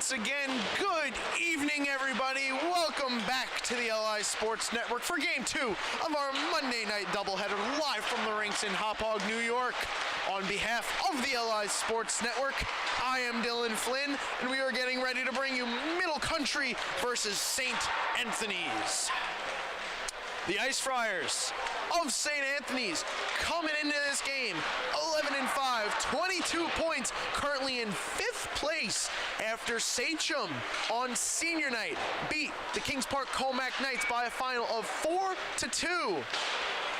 once again, good evening, everybody. Welcome back to the LI Sports Network for Game 2 of our Monday night doubleheader live from the rinks in Hauppauge, New York. On behalf of the LI Sports Network, I am Dylan Flynn, and we are getting ready to bring you Middle Country versus St. Anthony's. The Ice Friars of St. Anthony's coming into this game 11-5, 22 points, currently in 5th place after SCHSHL on senior night beat the Kings Park Comac Knights by a final of 4-2.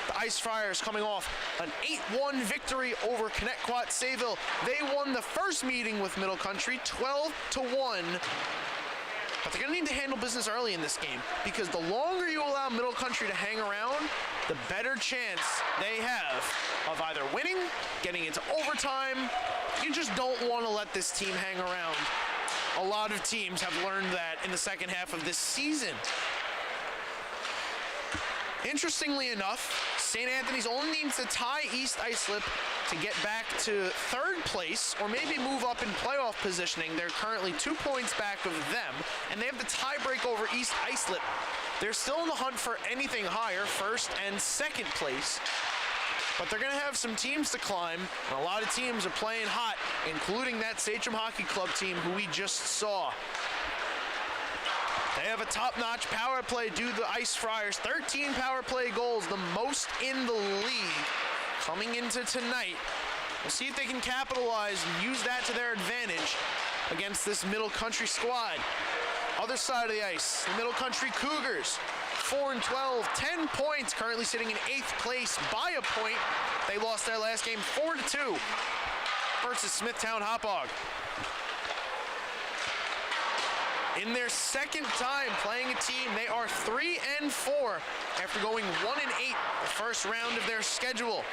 The Ice Friars coming off an 8-1 victory over Connecticut Sayville. They won the first meeting with Middle Country 12-1. But they're going to need to handle business early in this game, because the longer you allow Middle Country to hang around, the better chance they have of either winning, getting into overtime. You just don't want to let this team hang around. A lot of teams have learned that in the second half of this season. Interestingly enough, St. Anthony's only needs to tie East Islip to get back to 3rd place, or maybe move up in playoff positioning. They're currently 2 points back of them, and they have the tiebreak over East Islip. They're still in the hunt for anything higher, 1st and 2nd place. But they're going to have some teams to climb, and a lot of teams are playing hot, including that SCHSHL Hockey Club team who we just saw. They have a top-notch power play due to the Ice Friars. 13 power play goals, the most in the league. Coming into tonight, we'll see if they can capitalize and use that to their advantage against this Middle Country squad. Other side of the ice, the Middle Country Cougars, 4-12, 10 points, currently sitting in 8th place by a point. They lost their last game 4-2 versus Smithtown Hauppauge. In their second time playing a team, they are 3-4 after going 1-8 the first round of their schedule.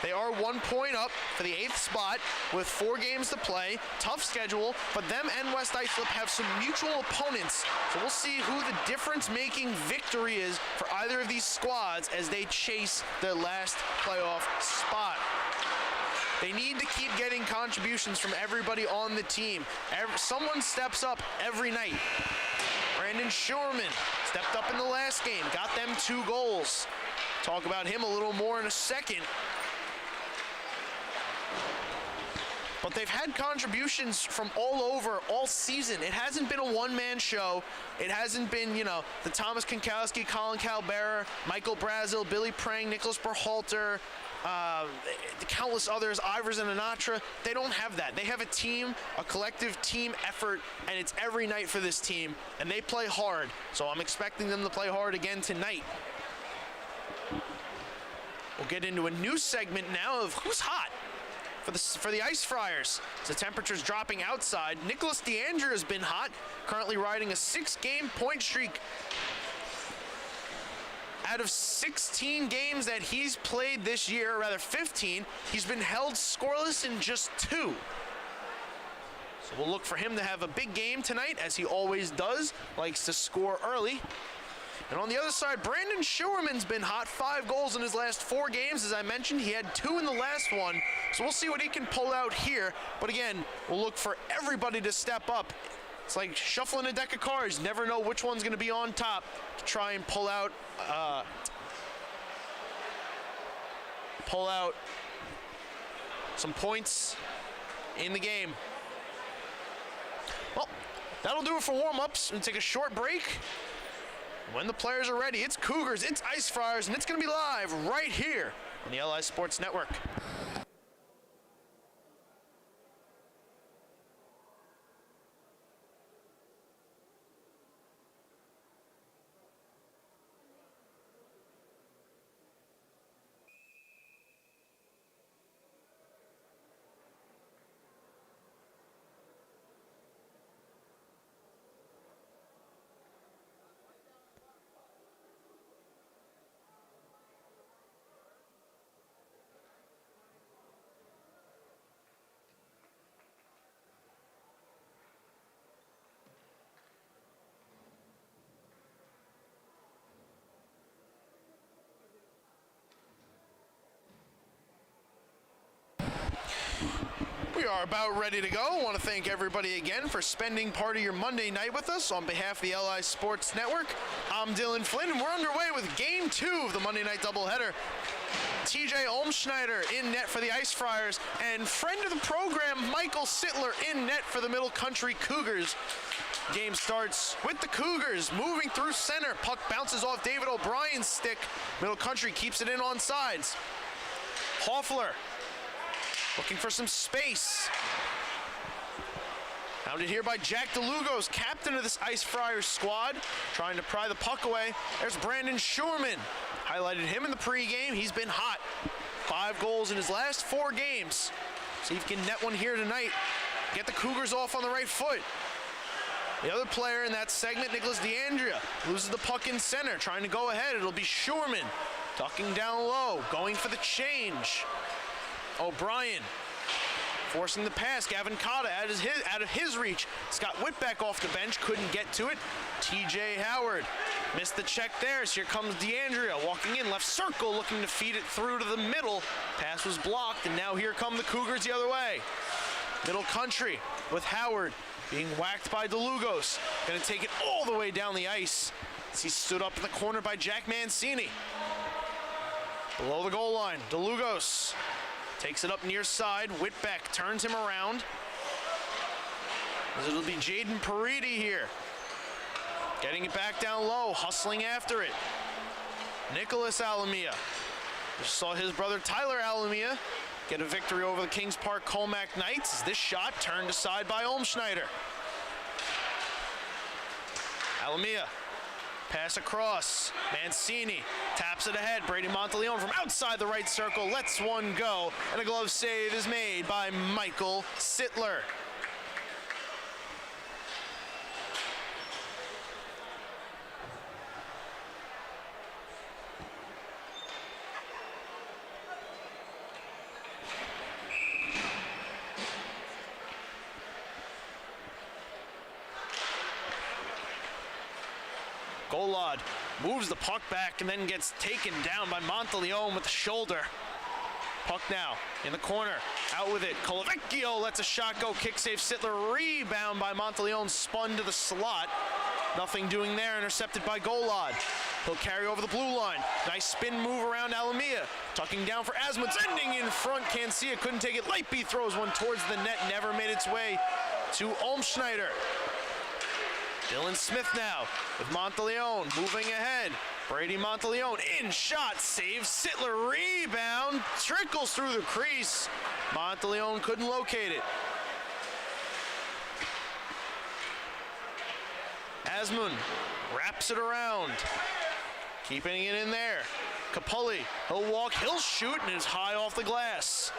They are 1 point up for the 8th spot with 4 games to play. Tough schedule, but them and West Islip have some mutual opponents. So we'll see who the difference-making victory is for either of these squads as they chase their last playoff spot. They need to keep getting contributions from everybody on the team. Someone steps up every night. Brandon Schurman stepped up in the last game, got them 2 goals. Talk about him a little more in a second. But they've had contributions from all over all season. It hasn't been a one-man show. It hasn't been, the Thomas Konkowski, Colin Calbera, Michael Brazil, Billy Prang, Nicholas Berhalter, the countless others, Iverson and Anatra. They don't have that. They have a team, a collective team effort, and it's every night for this team, and they play hard. So I'm expecting them to play hard again tonight. We'll get into a new segment now of Who's Hot for the Ice Friars. As the temperature's dropping outside, Nicholas DeAndre has been hot, currently riding a 6-game point streak. Out of 16 games that he's played this year, or rather 15, he's been held scoreless in just 2. So we'll look for him to have a big game tonight, as he always does, likes to score early. And on the other side, Brandon Schurman's been hot, 5 goals in his last 4 games. As I mentioned, he had 2 in the last one, so we'll see what he can pull out here. But again, we'll look for everybody to step up. It's like shuffling a deck of cards. Never know which one's going to be on top to try and pull out some points in the game. Well, that'll do it for warm-ups. We'll take a short break. When the players are ready, it's Cougars, it's Ice Friars, and it's going to be live right here on the LI Sports Network. are about ready to go. I want to thank everybody again for spending part of your Monday night with us. On behalf of the LI Sports Network, I'm Dylan Flynn, and we're underway with Game 2 of the Monday night doubleheader. TJ Olmschneider in net for the Ice Friars, and friend of the program, Michael Sittler, in net for the Middle Country Cougars. Game starts with the Cougars moving through center. Puck bounces off David O'Brien's stick. Middle Country keeps it in on sides. Hoffler looking for some space. Hounded here by Jack DeLugos, captain of this Ice Friars squad, trying to pry the puck away. There's Brandon Schurman. Highlighted him in the pregame. He's been hot. 5 goals in his last 4 games. See if he can net one here tonight. Get the Cougars off on the right foot. The other player in that segment, Nicholas DeAndrea, loses the puck in center, trying to go ahead. It'll be Schurman, ducking down low, going for the change. O'Brien forcing the pass. Gavin Cotta out of his reach. Scott Whitbeck off the bench, couldn't get to it. TJ Howard missed the check there. So here comes DeAndrea walking in, left circle, looking to feed it through to the middle. Pass was blocked, and now here come the Cougars the other way. Middle Country with Howard being whacked by DeLugos. Gonna take it all the way down the ice as he stood up in the corner by Jack Mancini. Below the goal line, DeLugos takes it up near side. Whitbeck turns him around. It'll be Jaden Paridi here. Getting it back down low, hustling after it. Nicholas Alamia. Just saw his brother Tyler Alamia get a victory over the Kings Park Colmac Knights. This shot turned aside by Olmschneider. Alamia, pass across. Mancini taps it ahead. Brady Monteleone from outside the right circle lets one go, and a glove save is made by Michael Sittler. Golod moves the puck back and then gets taken down by Monteleone with the shoulder. Puck now in the corner, out with it. Colavecchio lets a shot go, kick save Sittler, rebound by Monteleone, spun to the slot. Nothing doing there, intercepted by Golod. He'll carry over the blue line. Nice spin move around Alamia. Tucking down for Asmuth, ending in front. Cancia couldn't take it. Lightby throws one towards the net, never made its way to Olmschneider. Dylan Smith now with Monteleone moving ahead. Brady Monteleone in shot, saves Sittler, rebound, trickles through the crease. Monteleone couldn't locate it. Asmund wraps it around, keeping it in there. Capulli, he'll walk, he'll shoot, and is high off the glass.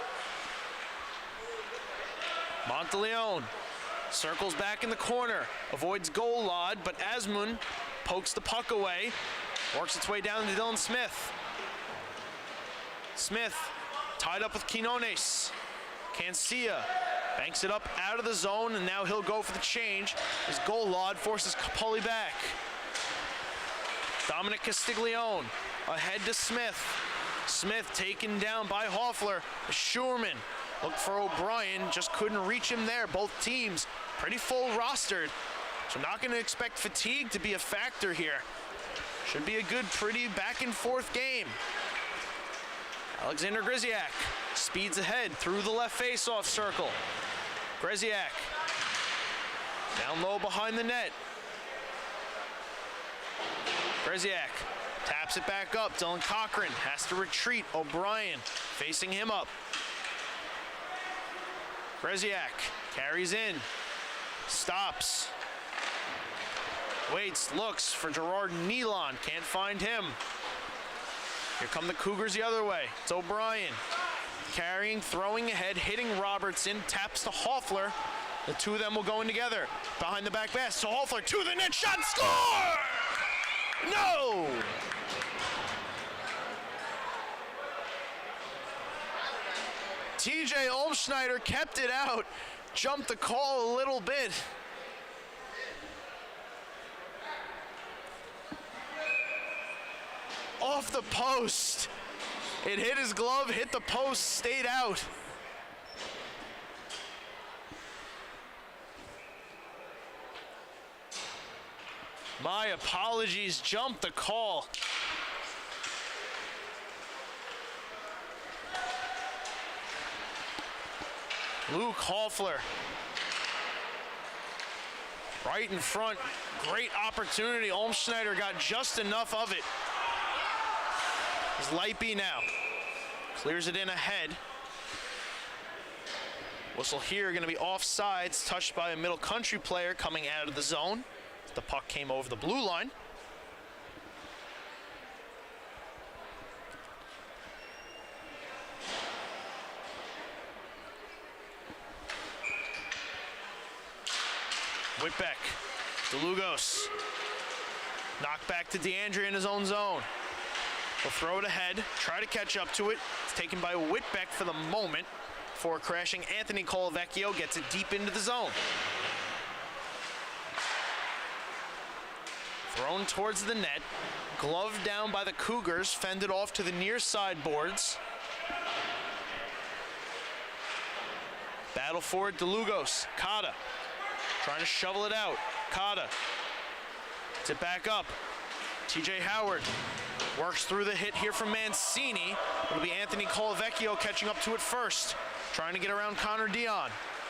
Monteleone circles back in the corner, avoids Golod, but Asmund pokes the puck away, works its way down to Dylan Smith. Smith tied up with Quinones. Cancia banks it up out of the zone, and now he'll go for the change as Golod forces Capulli back. Dominic Castiglione ahead to Smith. Smith taken down by Hoffler. Schurman looked for O'Brien, just couldn't reach him there. Both teams pretty full rostered, so not going to expect fatigue to be a factor here. Should be a good, pretty back and forth game. Alexander Grzyak speeds ahead through the left face-off circle. Grzyak down low behind the net. Grzyak taps it back up. Dylan Cochran has to retreat. O'Brien facing him up. Grzyak carries in, stops, waits, looks for Gerard Nealon, can't find him. Here come the Cougars the other way. It's O'Brien carrying, throwing ahead, hitting Robertson, taps to Hoffler. The two of them will go in together. Behind the back pass, so Hoffler to the net, shot, score! No! TJ Olmschneider kept it out, jumped the call a little bit. Off the post. It hit his glove, hit the post, stayed out. My apologies, jumped the call. Luke Hoffler. Right in front, great opportunity. Olmschneider got just enough of it. It's Lightby now. Clears it in ahead. Whistle here going to be offsides, touched by a Middle Country player coming out of the zone. The puck came over the blue line. Whitbeck, DeLugos. Knocked back to DeAndrea in his own zone. He'll throw it ahead, try to catch up to it. It's taken by Whitbeck for the moment. Before crashing, Anthony Colavecchio gets it deep into the zone. Thrown towards the net. Gloved down by the Cougars, fended off to the near side boards. Battle for it, DeLugos. Cotta trying to shovel it out. Cotta gets it back up. TJ Howard works through the hit here from Mancini. It'll be Anthony Colavecchio catching up to it first. Trying to get around Connor Dion.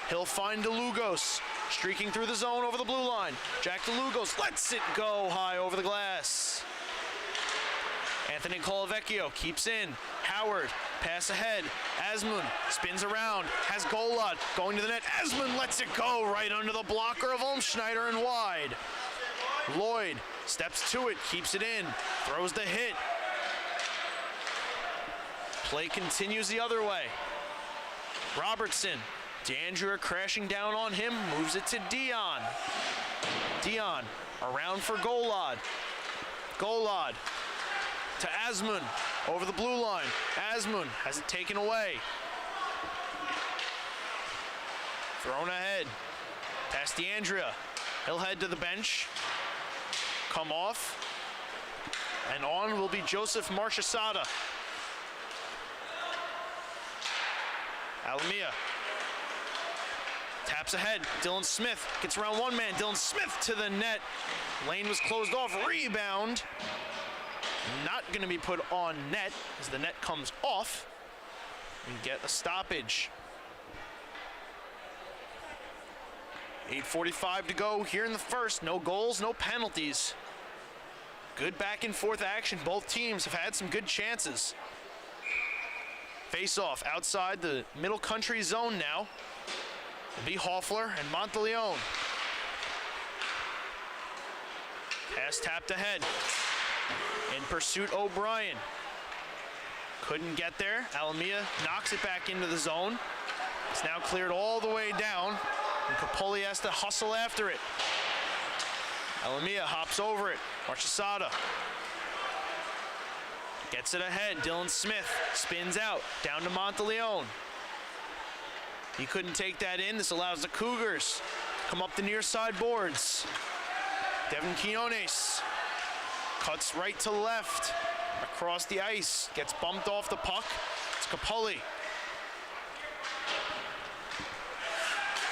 He'll find DeLugos. Streaking through the zone over the blue line. Jack DeLugos lets it go high over the glass. Anthony Colavecchio keeps in. Howard, pass ahead. Asmund spins around, has Golod going to the net. Asmund lets it go right under the blocker of Olmschneider and wide. Lloyd steps to it, keeps it in, throws the hit. Play continues the other way. Robertson, DeAndrea crashing down on him, moves it to Dion. Dion around for Golod. Golod to Asmund over the blue line. Asmund has it taken away. Thrown ahead. Past DeAndrea. He'll head to the bench. Come off. And on will be Joseph Marchesada. Alamia. Taps ahead. Dylan Smith gets around one man. Dylan Smith to the net. Lane was closed off. Rebound. Not going to be put on net as the net comes off. We get a stoppage. 8:45 to go here in the first. No goals, no penalties. Good back and forth action. Both teams have had some good chances. Face off outside the Middle Country zone now. It'll be Hoffler and Monteleone. Pass tapped ahead. In pursuit, O'Brien. Couldn't get there. Alamia knocks it back into the zone. It's now cleared all the way down. And Capoli has to hustle after it. Alamia hops over it. Marchesada gets it ahead. Dylan Smith spins out. Down to Monteleone. He couldn't take that in. This allows the Cougars to come up the near side boards. Devin Quinones cuts right to left, across the ice, gets bumped off the puck. It's Capoli.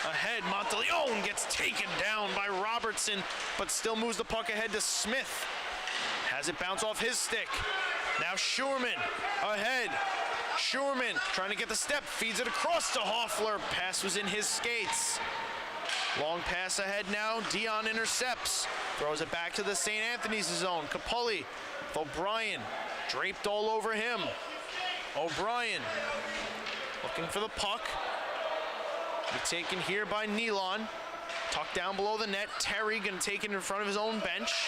Ahead, Monteleone gets taken down by Robertson, but still moves the puck ahead to Smith. Has it bounce off his stick. Now Schurman ahead. Schurman trying to get the step, feeds it across to Hoffler. Pass was in his skates. Long pass ahead now. Dion intercepts. Throws it back to the St. Anthony's zone. Capoli with O'Brien draped all over him. O'Brien looking for the puck. Be taken here by Nealon. Tucked down below the net. Terry gonna take it in front of his own bench.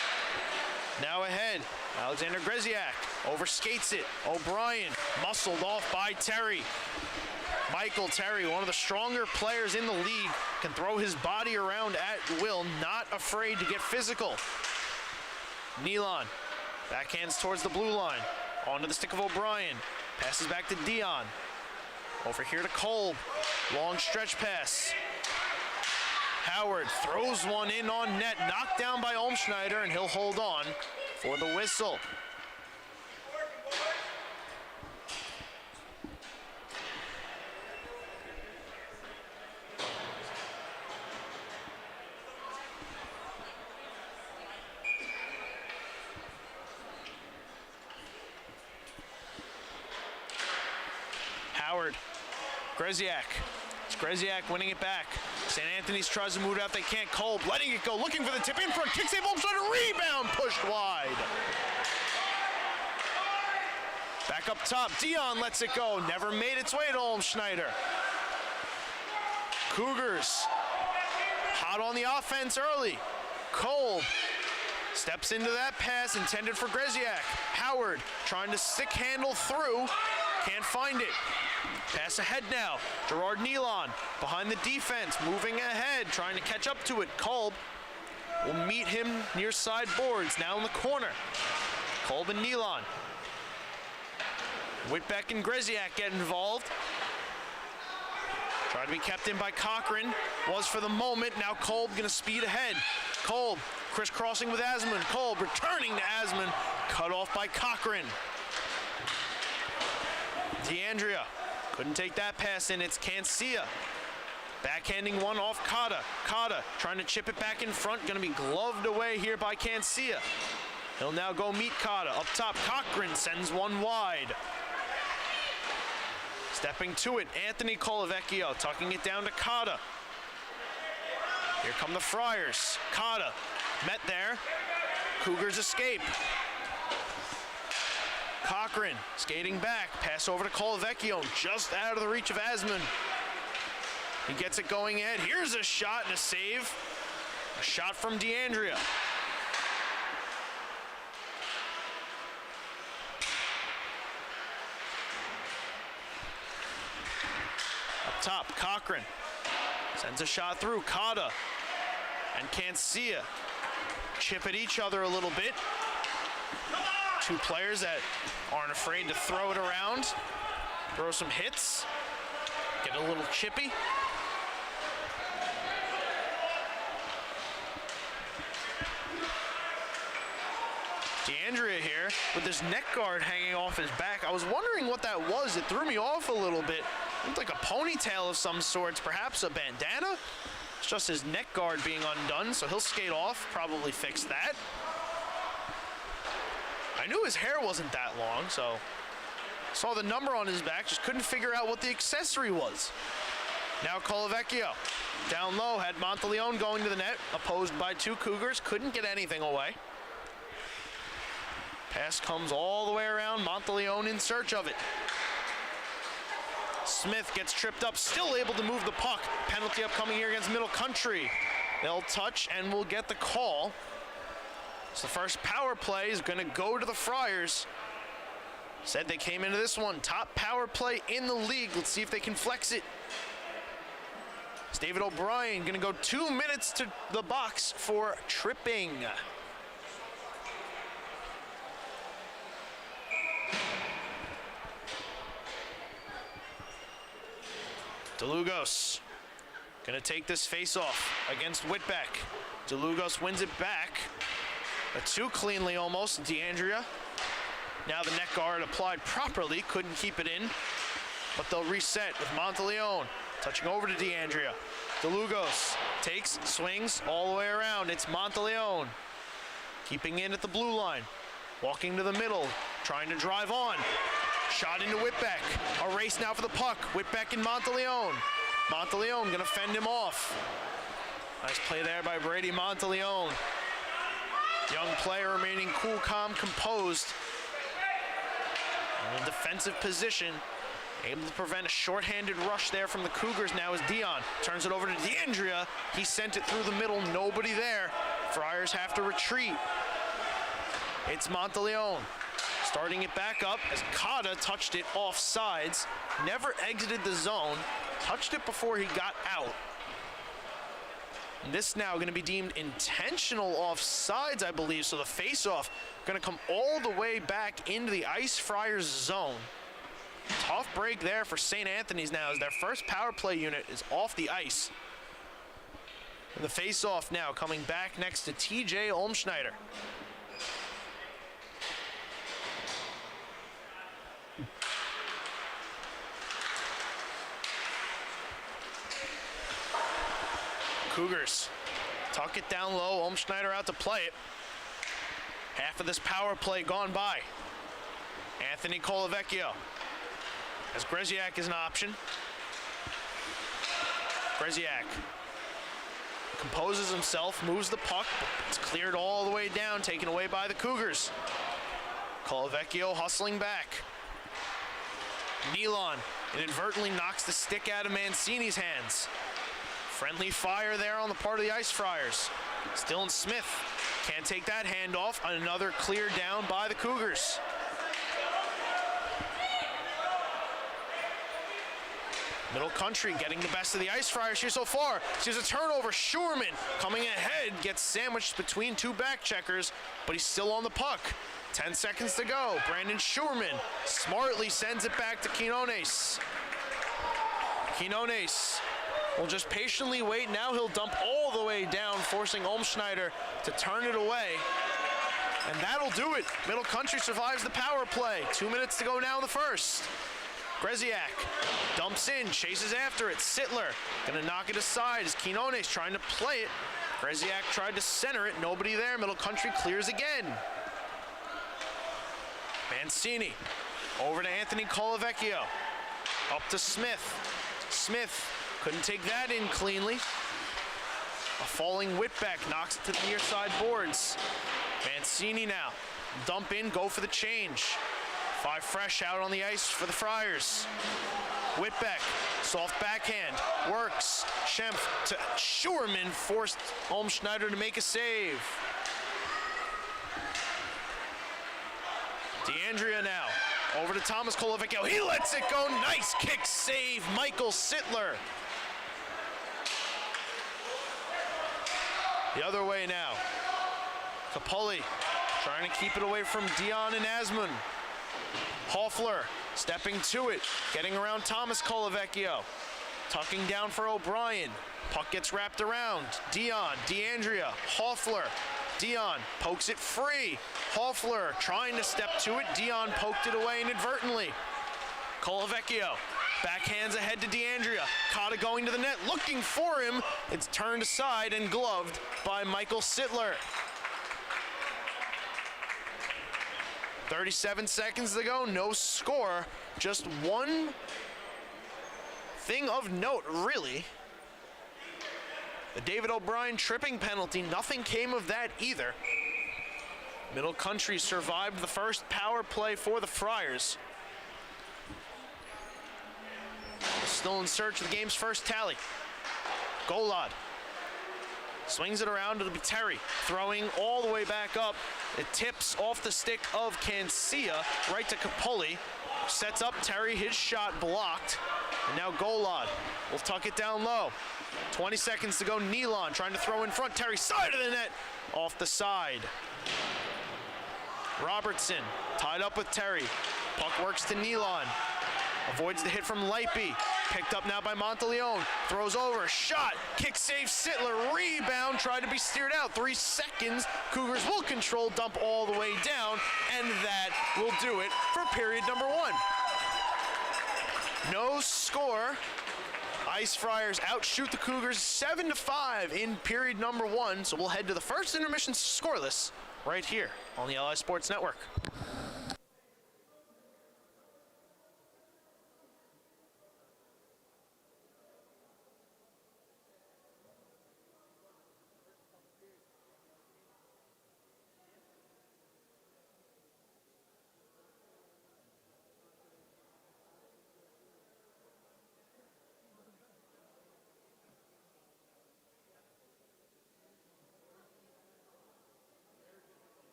Now ahead. Alexander Greziak overskates it. O'Brien muscled off by Terry. Michael Terry, one of the stronger players in the league, can throw his body around at will, not afraid to get physical. Nealon backhands towards the blue line. Onto the stick of O'Brien. Passes back to Dion. Over here to Kolb. Long stretch pass. Howard throws one in on net. Knocked down by Olmschneider, and he'll hold on for the whistle. Greziak. It's Greziak winning it back. St. Anthony's tries to move it out. They can't. Kolb letting it go, looking for the tip in front. Kick save, Olmschneider, rebound, pushed wide. Back up top, Dion lets it go. Never made its way to Olmschneider. Cougars hot on the offense early. Kolb steps into that pass intended for Greziak. Howard trying to stick handle through. Can't find it. Pass ahead now. Gerard Nealon behind the defense, moving ahead, trying to catch up to it. Kolb will meet him near side boards, now in the corner. Kolb and Nealon. Whitbeck and Greziak get involved. Tried to be kept in by Cochran. Was for the moment. Now Kolb gonna speed ahead. Kolb crisscrossing with Asman. Kolb returning to Asman. Cut off by Cochran. DeAndrea couldn't take that pass in. It's Cancia. Backhanding one off Cotta. Cotta trying to chip it back in front. Gonna be gloved away here by Cancia. He'll now go meet Cotta. Up top, Cochran sends one wide. Stepping to it, Anthony Colavecchio tucking it down to Cotta. Here come the Friars. Cotta met there. Cougars escape. Cochran skating back. Pass over to Colavecchio, just out of the reach of Asman. He gets it going ahead. Here's a shot and a save. A shot from DeAndrea. Up top, Cochran sends a shot through. Cotta and Cancia chip at each other a little bit. Two players that aren't afraid to throw it around, throw some hits, get a little chippy. DeAndrea here with this neck guard hanging off his back. I was wondering what that was. It threw me off a little bit. It looked like a ponytail of some sorts, perhaps a bandana. It's just his neck guard being undone, so he'll skate off, probably fix that. I knew his hair wasn't that long, so saw the number on his back, just couldn't figure out what the accessory was. Now Colavecchio down low, had Monteleone going to the net, opposed by two Cougars, couldn't get anything away. Pass comes all the way around, Monteleone in search of it. Smith gets tripped up, still able to move the puck. Penalty upcoming here against Middle Country. They'll touch and will get the call. So the first power play is going to go to the Friars. Said they came into this one top power play in the league. Let's see if they can flex it. It's David O'Brien going to go 2 minutes to the box for tripping. DeLugos going to take this face-off against Whitbeck. DeLugos wins it back. Too cleanly almost. DeAndrea. Now the net guard applied properly. Couldn't keep it in. But they'll reset with Monteleone. Touching over to DeAndrea. DeLugos takes, swings all the way around. It's Monteleone. Keeping in at the blue line. Walking to the middle. Trying to drive on. Shot into Whitbeck. A race now for the puck. Whitbeck and Monteleone. Monteleone going to fend him off. Nice play there by Brady Monteleone. Young player remaining cool, calm, composed. In a defensive position. Able to prevent a shorthanded rush there from the Cougars now as Dion turns it over to DeAndrea. He sent it through the middle. Nobody there. Friars have to retreat. It's Monteleone. Starting it back up as Cotta touched it off sides. Never exited the zone. Touched it before he got out. And this now going to be deemed intentional offsides, I believe. So the face-off going to come all the way back into the Ice Friars zone. Tough break there for St. Anthony's now as their first power play unit is off the ice. And the face-off now coming back next to TJ Olmschneider. Cougars tuck it down low. Olmschneider out to play it. Half of this power play gone by. Anthony Colavecchio as Greziak is an option. Greziak composes himself, moves the puck, but it's cleared all the way down, taken away by the Cougars. Colavecchio hustling back. Nealon inadvertently knocks the stick out of Mancini's hands. Friendly fire there on the part of the Ice Friars. Dylan Smith can't take that handoff. Another clear down by the Cougars. Middle Country getting the best of the Ice Friars here so far. There's a turnover. Schurman coming ahead, gets sandwiched between two back checkers, but he's still on the puck. 10 seconds to go. Brandon Schurman smartly sends it back to Quinones. Quinones will just patiently wait. Now he'll dump all the way down, forcing Olmschneider to turn it away. And that'll do it. Middle Country survives the power play. 2 minutes to go now in the first. Greziak dumps in, chases after it. Sittler gonna knock it aside as Quinones trying to play it. Greziak tried to center it, nobody there. Middle Country clears again. Mancini over to Anthony Colavecchio. Up to Smith. Smith couldn't take that in cleanly. A falling Whitbeck knocks it to the near side boards. Mancini now. Dump in, go for the change. 5 fresh out on the ice for the Friars. Whitbeck, soft backhand, works. Schempf to Schurman, forced Olmschneider to make a save. DeAndrea now, over to Thomas Colavecchio. He lets it go, nice kick save, Michael Sittler. The other way now. Capulli trying to keep it away from Dion and Asmund. Hoffler stepping to it, getting around Thomas Colavecchio. Tucking down for O'Brien. Puck gets wrapped around. Dion, DeAndrea, Hoffler. Dion pokes it free. Hoffler trying to step to it. Dion poked it away inadvertently. Colavecchio backhands ahead to DeAndrea. Cotta going to the net, looking for him. It's turned aside and gloved by Michael Sittler. 37 seconds to go, no score. Just one thing of note, really. The David O'Brien tripping penalty, nothing came of that either. Middle Country survived the first power play for the Friars. Still in search of the game's first tally. Golod swings it around, it'll be Terry throwing all the way back up. It tips off the stick of Cancia right to Capulli. Sets up Terry, his shot blocked. And now Golod will tuck it down low. 20 seconds to go, Nealon trying to throw in front. Terry, side of the net, off the side. Robertson tied up with Terry. Puck works to Nealon. Avoids the hit from Lipey. Picked up now by Monteleone. Throws over, shot, kick save, Sittler, rebound, tried to be steered out. 3 seconds, Cougars will control, dump all the way down, and that will do it for period number 1. No score. Ice Friars outshoot the Cougars 7-5 in period number 1. So we'll head to the first intermission scoreless right here on the LI Sports Network.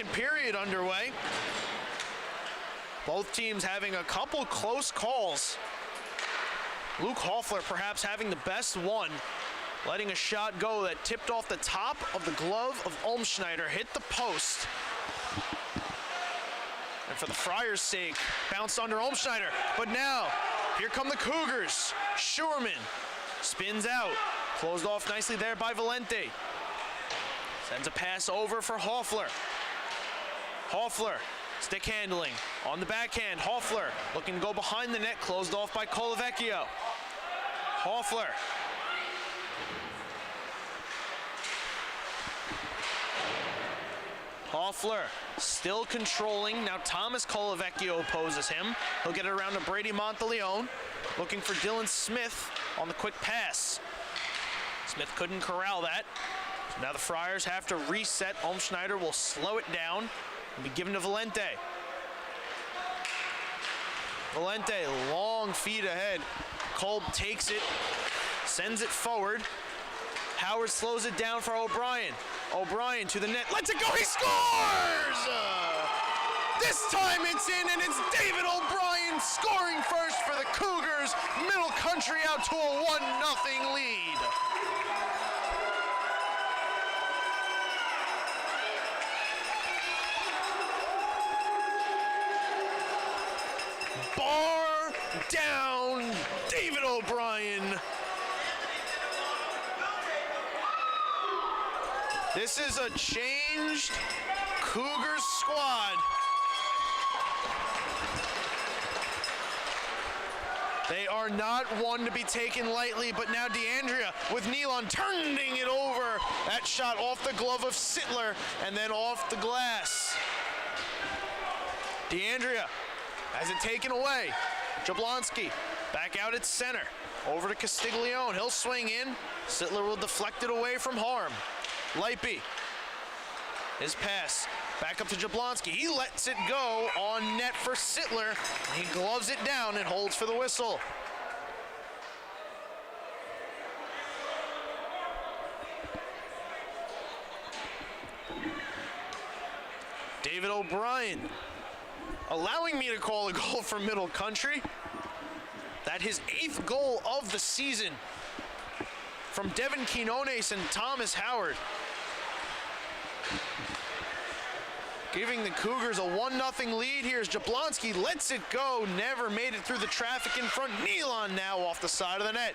second period underway. Both teams having a couple close calls. Luke Hoffler perhaps having the best one, letting a shot go that tipped off the top of the glove of Olmschneider, hit the post. And for the Friars' sake, bounced under Olmschneider. But now, here come the Cougars. Schurman spins out, closed off nicely there by Valente. Sends a pass over for Hoffler. Hoffler, stick handling on the backhand. Hoffler looking to go behind the net, closed off by Colavecchio. Hoffler. Hoffler still controlling. Now Thomas Colavecchio opposes him. He'll get it around to Brady Monteleone. Looking for Dylan Smith on the quick pass. Smith couldn't corral that. So now the Friars have to reset. Olmschneider will slow it down and be given to Valente. Valente, long feet ahead. Kolb takes it, sends it forward. Howard slows it down for O'Brien. O'Brien to the net, lets it go, he scores! This time it's in, and it's David O'Brien scoring first for the Cougars. Middle Country out to a 1-0 lead. Bar down, David O'Brien. This is a changed Cougars squad. They are not one to be taken lightly, but now DeAndrea with Nealon turning it over. That shot off the glove of Sittler and then off the glass. DeAndrea has it taken away. Jablonski back out at center. Over to Castiglione. He'll swing in. Sittler will deflect it away from harm. Leipe. His pass back up to Jablonski. He lets it go on net for Sittler. He gloves it down and holds for the whistle. David O'Brien allowing me to call a goal for Middle Country. That his 8th goal of the season from Devin Quinones and Thomas Howard. Giving the Cougars a 1-0 lead. Here's Jablonski, lets it go, never made it through the traffic in front. Nealon now off the side of the net.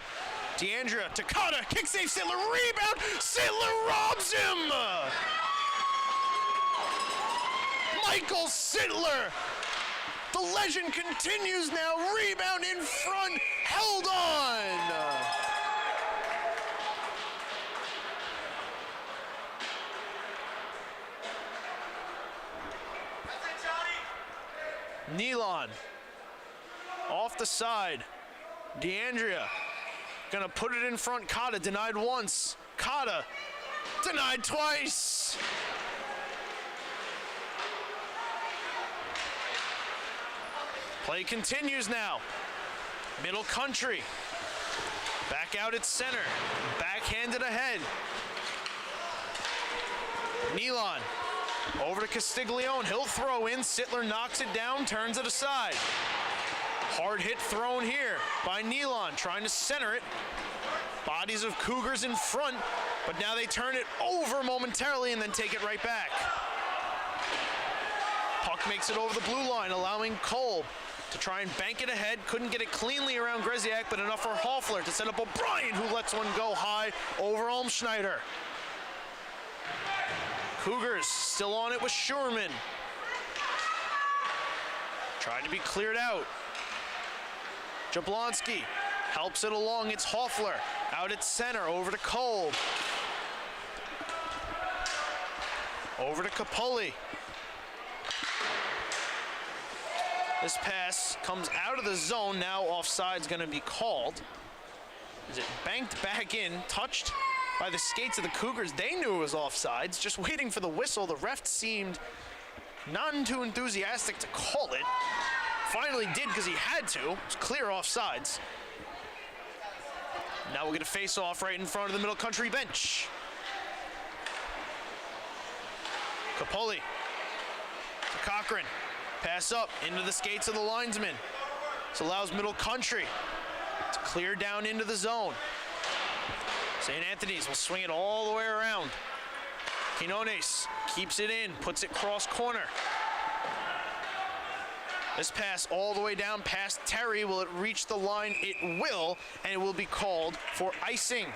DeAndrea, Takata, kick save, Sittler, rebound, Sittler robs him! Michael Sittler, the legend continues now, rebound in front, held on! Nealon off the side. DeAndrea gonna put it in front. Cotta denied once. Cotta denied twice. Play continues now. Middle Country back out at center. Backhanded ahead. Nealon over to Castiglione. He'll throw in. Sittler knocks it down, turns it aside. Hard hit thrown here by Nealon, trying to center it. Bodies of Cougars in front, but now they turn it over momentarily and then take it right back. Puck makes it over the blue line, allowing Kolb to try and bank it ahead. Couldn't get it cleanly around Greziak, but enough for Hoffler to set up O'Brien, who lets one go high over Olmschneider. Cougars still on it with Schurman. Tried to be cleared out. Jablonski helps it along. It's Hoffler out at center. Over to Kolb. Over to Capulli. This pass comes out of the zone. Now offside's going to be called. Is it banked back in, touched by the skates of the Cougars? They knew it was offsides, just waiting for the whistle. The ref seemed none too enthusiastic to call it. Finally did because he had to. It was clear offsides. Now we'll get a face-off right in front of the Middle Country bench. Capulli Cochran, pass up into the skates of the linesman. This allows Middle Country to clear down into the zone. St. Anthony's will swing it all the way around. Quinones keeps it in, puts it cross corner. This pass all the way down past Terry. Will it reach the line? It will, and it will be called for icing.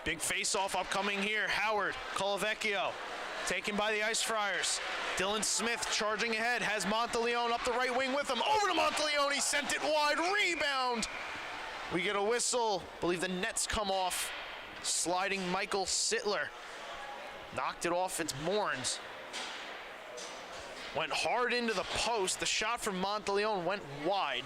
Big face-off upcoming here. Howard, Colavecchio, taken by the Ice Friars. Dylan Smith charging ahead, has Monteleone up the right wing with him. Over to Monteleone, he sent it wide, rebound. We get a whistle, believe the nets come off. Sliding Michael Sittler. Knocked it off its moorings. Went hard into the post. The shot from Monteleone went wide.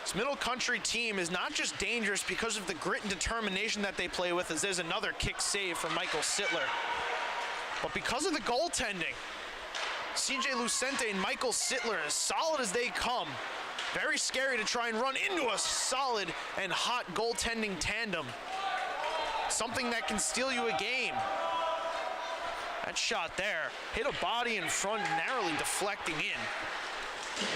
This Middle Country team is not just dangerous because of the grit and determination that they play with, as there's another kick save from Michael Sittler, but because of the goaltending. CJ Lucente and Michael Sittler, as solid as they come, very scary to try and run into a solid and hot goaltending tandem. Something that can steal you a game. That shot there hit a body in front, narrowly deflecting in.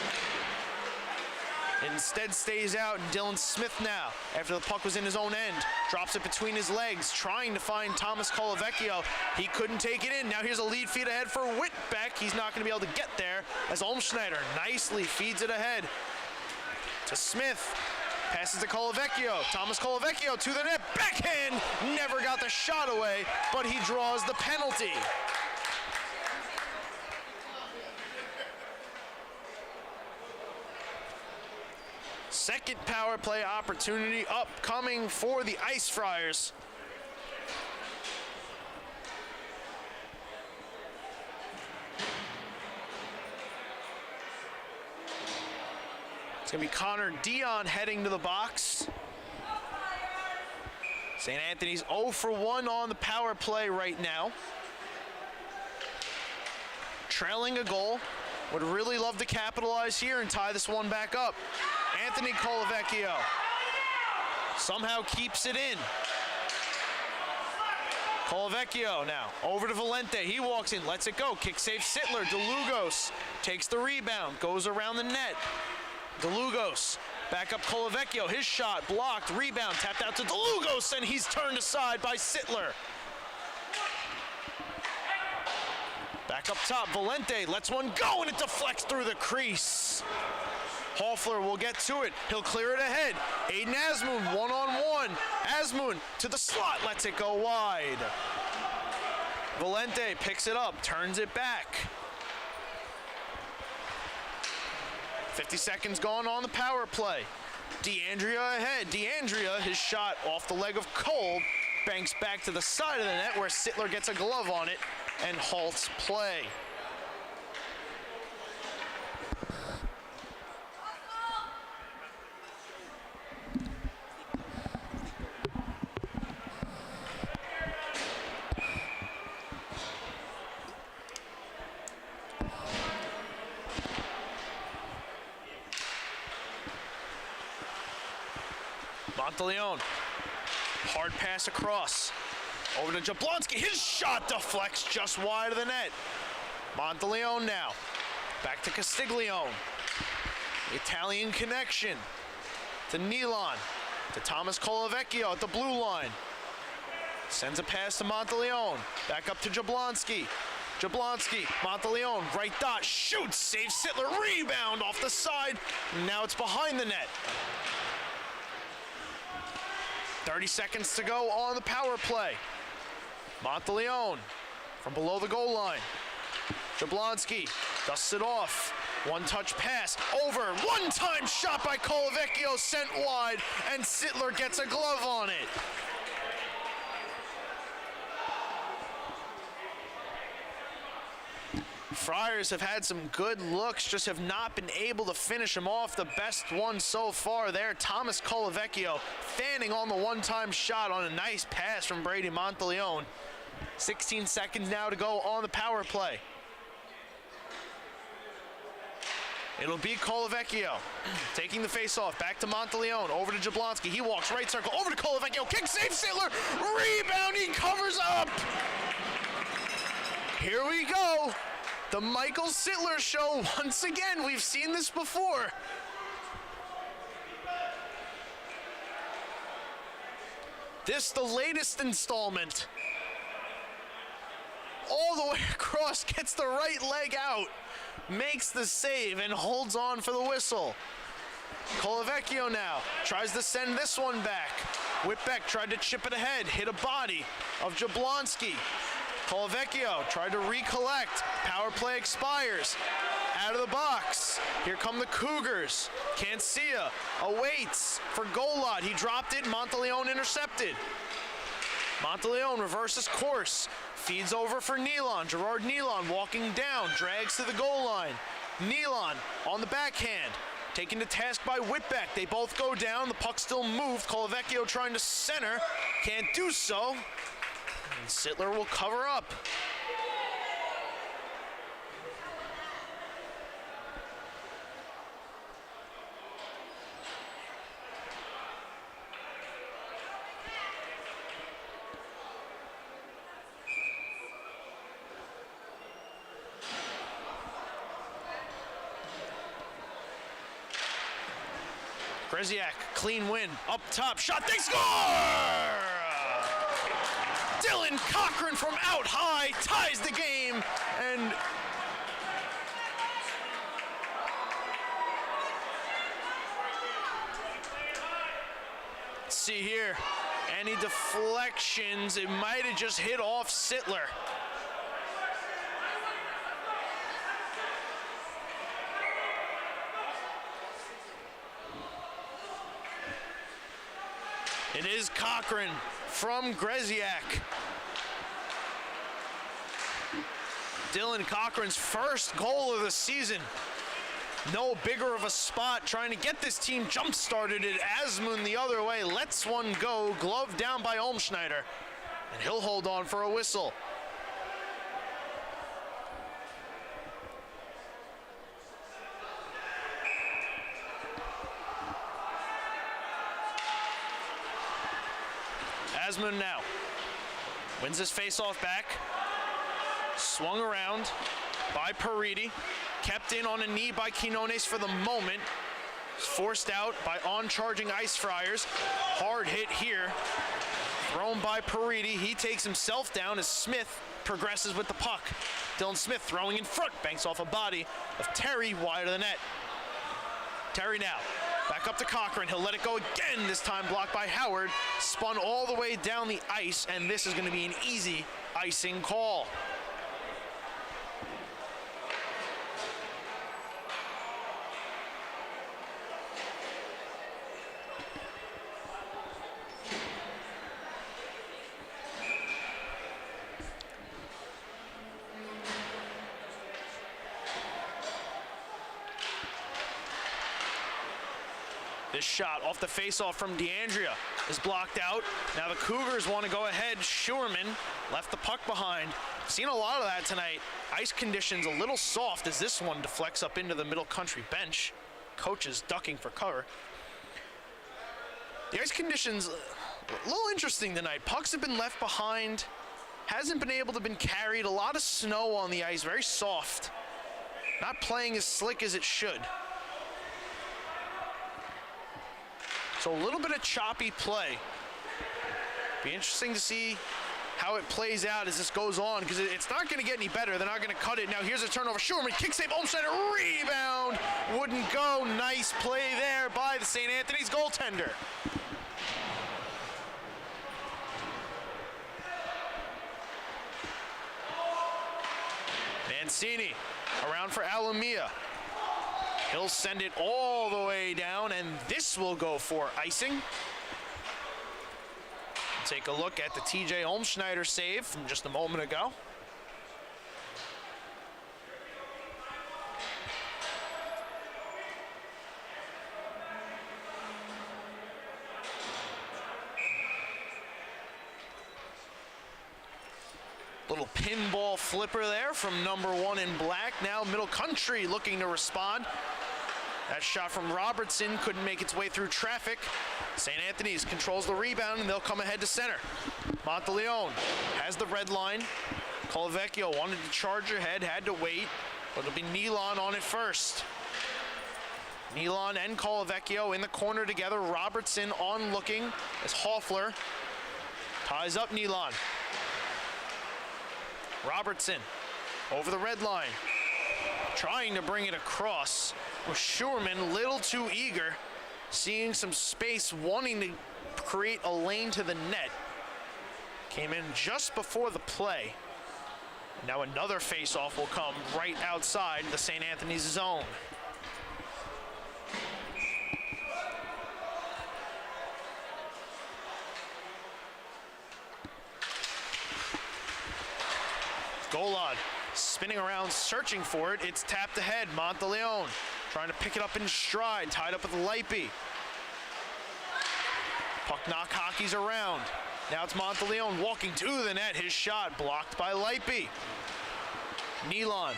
Instead stays out, and Dylan Smith now, after the puck was in his own end, drops it between his legs, trying to find Thomas Colavecchio. He couldn't take it in. Now here's a lead feed ahead for Whitbeck. He's not going to be able to get there, as Olmschneider nicely feeds it ahead to Smith. Passes to Colavecchio. Thomas Colavecchio to the net. Backhand! Never got the shot away, but he draws the penalty. Second power play opportunity upcoming for the Ice Friars. It's going to be Connor Dion heading to the box. St. Anthony's 0 for 1 on the power play right now. Trailing a goal. Would really love to capitalize here and tie this one back up. Anthony Colavecchio somehow keeps it in. Colavecchio now over to Valente. He walks in, lets it go. Kick save Sittler. DeLugos takes the rebound, goes around the net. DeLugos back up Colavecchio. His shot blocked. Rebound tapped out to DeLugos, and he's turned aside by Sittler. Back up top, Valente lets one go, and it deflects through the crease. Hoffler will get to it. He'll clear it ahead. Aiden Asmoon, one-on-one. Asmoon to the slot, lets it go wide. Valente picks it up, turns it back. 50 seconds gone on the power play. DeAndrea ahead. DeAndrea, his shot off the leg of Cole, banks back to the side of the net where Sittler gets a glove on it and halts play. Monteleone, hard pass across. Over to Jablonski, his shot deflects just wide of the net. Monteleone now, back to Castiglione. Italian connection to Nealon, to Thomas Colavecchio at the blue line. Sends a pass to Monteleone, back up to Jablonski. Jablonski, Monteleone, right dot, shoots, saves Sittler, rebound off the side. Now it's behind the net. 30 seconds to go on the power play. Monteleone from below the goal line. Jablonski dusts it off. One-touch pass over. One-time shot by Colavecchio sent wide, and Sittler gets a glove on it. Friars have had some good looks, just have not been able to finish them off. The best one so far there, Thomas Colavecchio fanning on the one-time shot on a nice pass from Brady Monteleone. 16 seconds now to go on the power play. It'll be Colavecchio taking the face-off, back to Monteleone, over to Jablonski. He walks right circle, over to Colavecchio, kick save, Sittler, rebound, he covers up. Here we go. The Michael Sittler show once again. We've seen this before. This, the latest installment. All the way across, gets the right leg out, makes the save, and holds on for the whistle. Colavecchio now tries to send this one back. Whitbeck tried to chip it ahead, hit a body of Jablonski. Colavecchio tried to recollect. Power play expires. Out of the box. Here come the Cougars. Cancia awaits for Golot. He dropped it. Monteleone intercepted. Monteleone reverses course. Feeds over for Nealon. Gerard Nealon walking down. Drags to the goal line. Nealon on the backhand. Taken to task by Whitbeck. They both go down. The puck still moved. Colavecchio trying to center. Can't do so. And Sittler will cover up. Greziak, clean win, up top, shot, they score! Dylan Cochran from out high ties the game, and let's see here, any deflections, it might have just hit off Sittler. It is Cochran from Greziak. Dylan Cochran's first goal of the season. No bigger of a spot, trying to get this team jump-started at Asmund the other way. Lets one go, glove down by Olmschneider, and he'll hold on for a whistle. Asmund now wins his face-off back. Swung around by Paridi. Kept in on a knee by Quinones for the moment. Forced out by on-charging Ice Friars. Hard hit here. Thrown by Paridi. He takes himself down as Smith progresses with the puck. Dylan Smith throwing in front. Banks off a body of Terry wide of the net. Terry now. Back up to Cochran. He'll let it go again. This time blocked by Howard. Spun all the way down the ice, and this is going to be an easy icing call. This shot off the faceoff from DeAndrea is blocked out. Now the Cougars want to go ahead. Schurman left the puck behind. Seen a lot of that tonight. Ice conditions a little soft as this one deflects up into the middle country bench. Coaches ducking for cover. The ice conditions a little interesting tonight. Pucks have been left behind. Hasn't been able to been carried. A lot of snow on the ice, very soft. Not playing as slick as it should. So a little bit of choppy play. Be interesting to see how it plays out as this goes on, because it's not going to get any better. They're not going to cut it. Now here's a turnover. Schurman, kick save, Olmsteiner, rebound. Wouldn't go. Nice play there by the St. Anthony's goaltender. Mancini around for Alamia. He'll send it all the way down, and this will go for icing. Take a look at the TJ Olmschneider save from just a moment ago. Little pinball flipper there from number 1 in black. Now Middle Country looking to respond. That shot from Robertson couldn't make its way through traffic. St. Anthony's controls the rebound, and they'll come ahead to center. Monteleone has the red line. Colavecchio wanted to charge ahead, had to wait, but it'll be Nealon on it first. Nealon and Colavecchio in the corner together. Robertson on looking as Hoffler ties up Nealon. Robertson over the red line, trying to bring it across. With Schurman a little too eager, seeing some space, wanting to create a lane to the net. Came in just before the play. Now another face-off will come right outside the St. Anthony's zone. Golod spinning around, searching for it. It's tapped ahead. Monteleone trying to pick it up in stride, tied up with Lipey. Puck knock hockey's around. Now it's Monteleone walking to the net. His shot blocked by Lipey. Nealon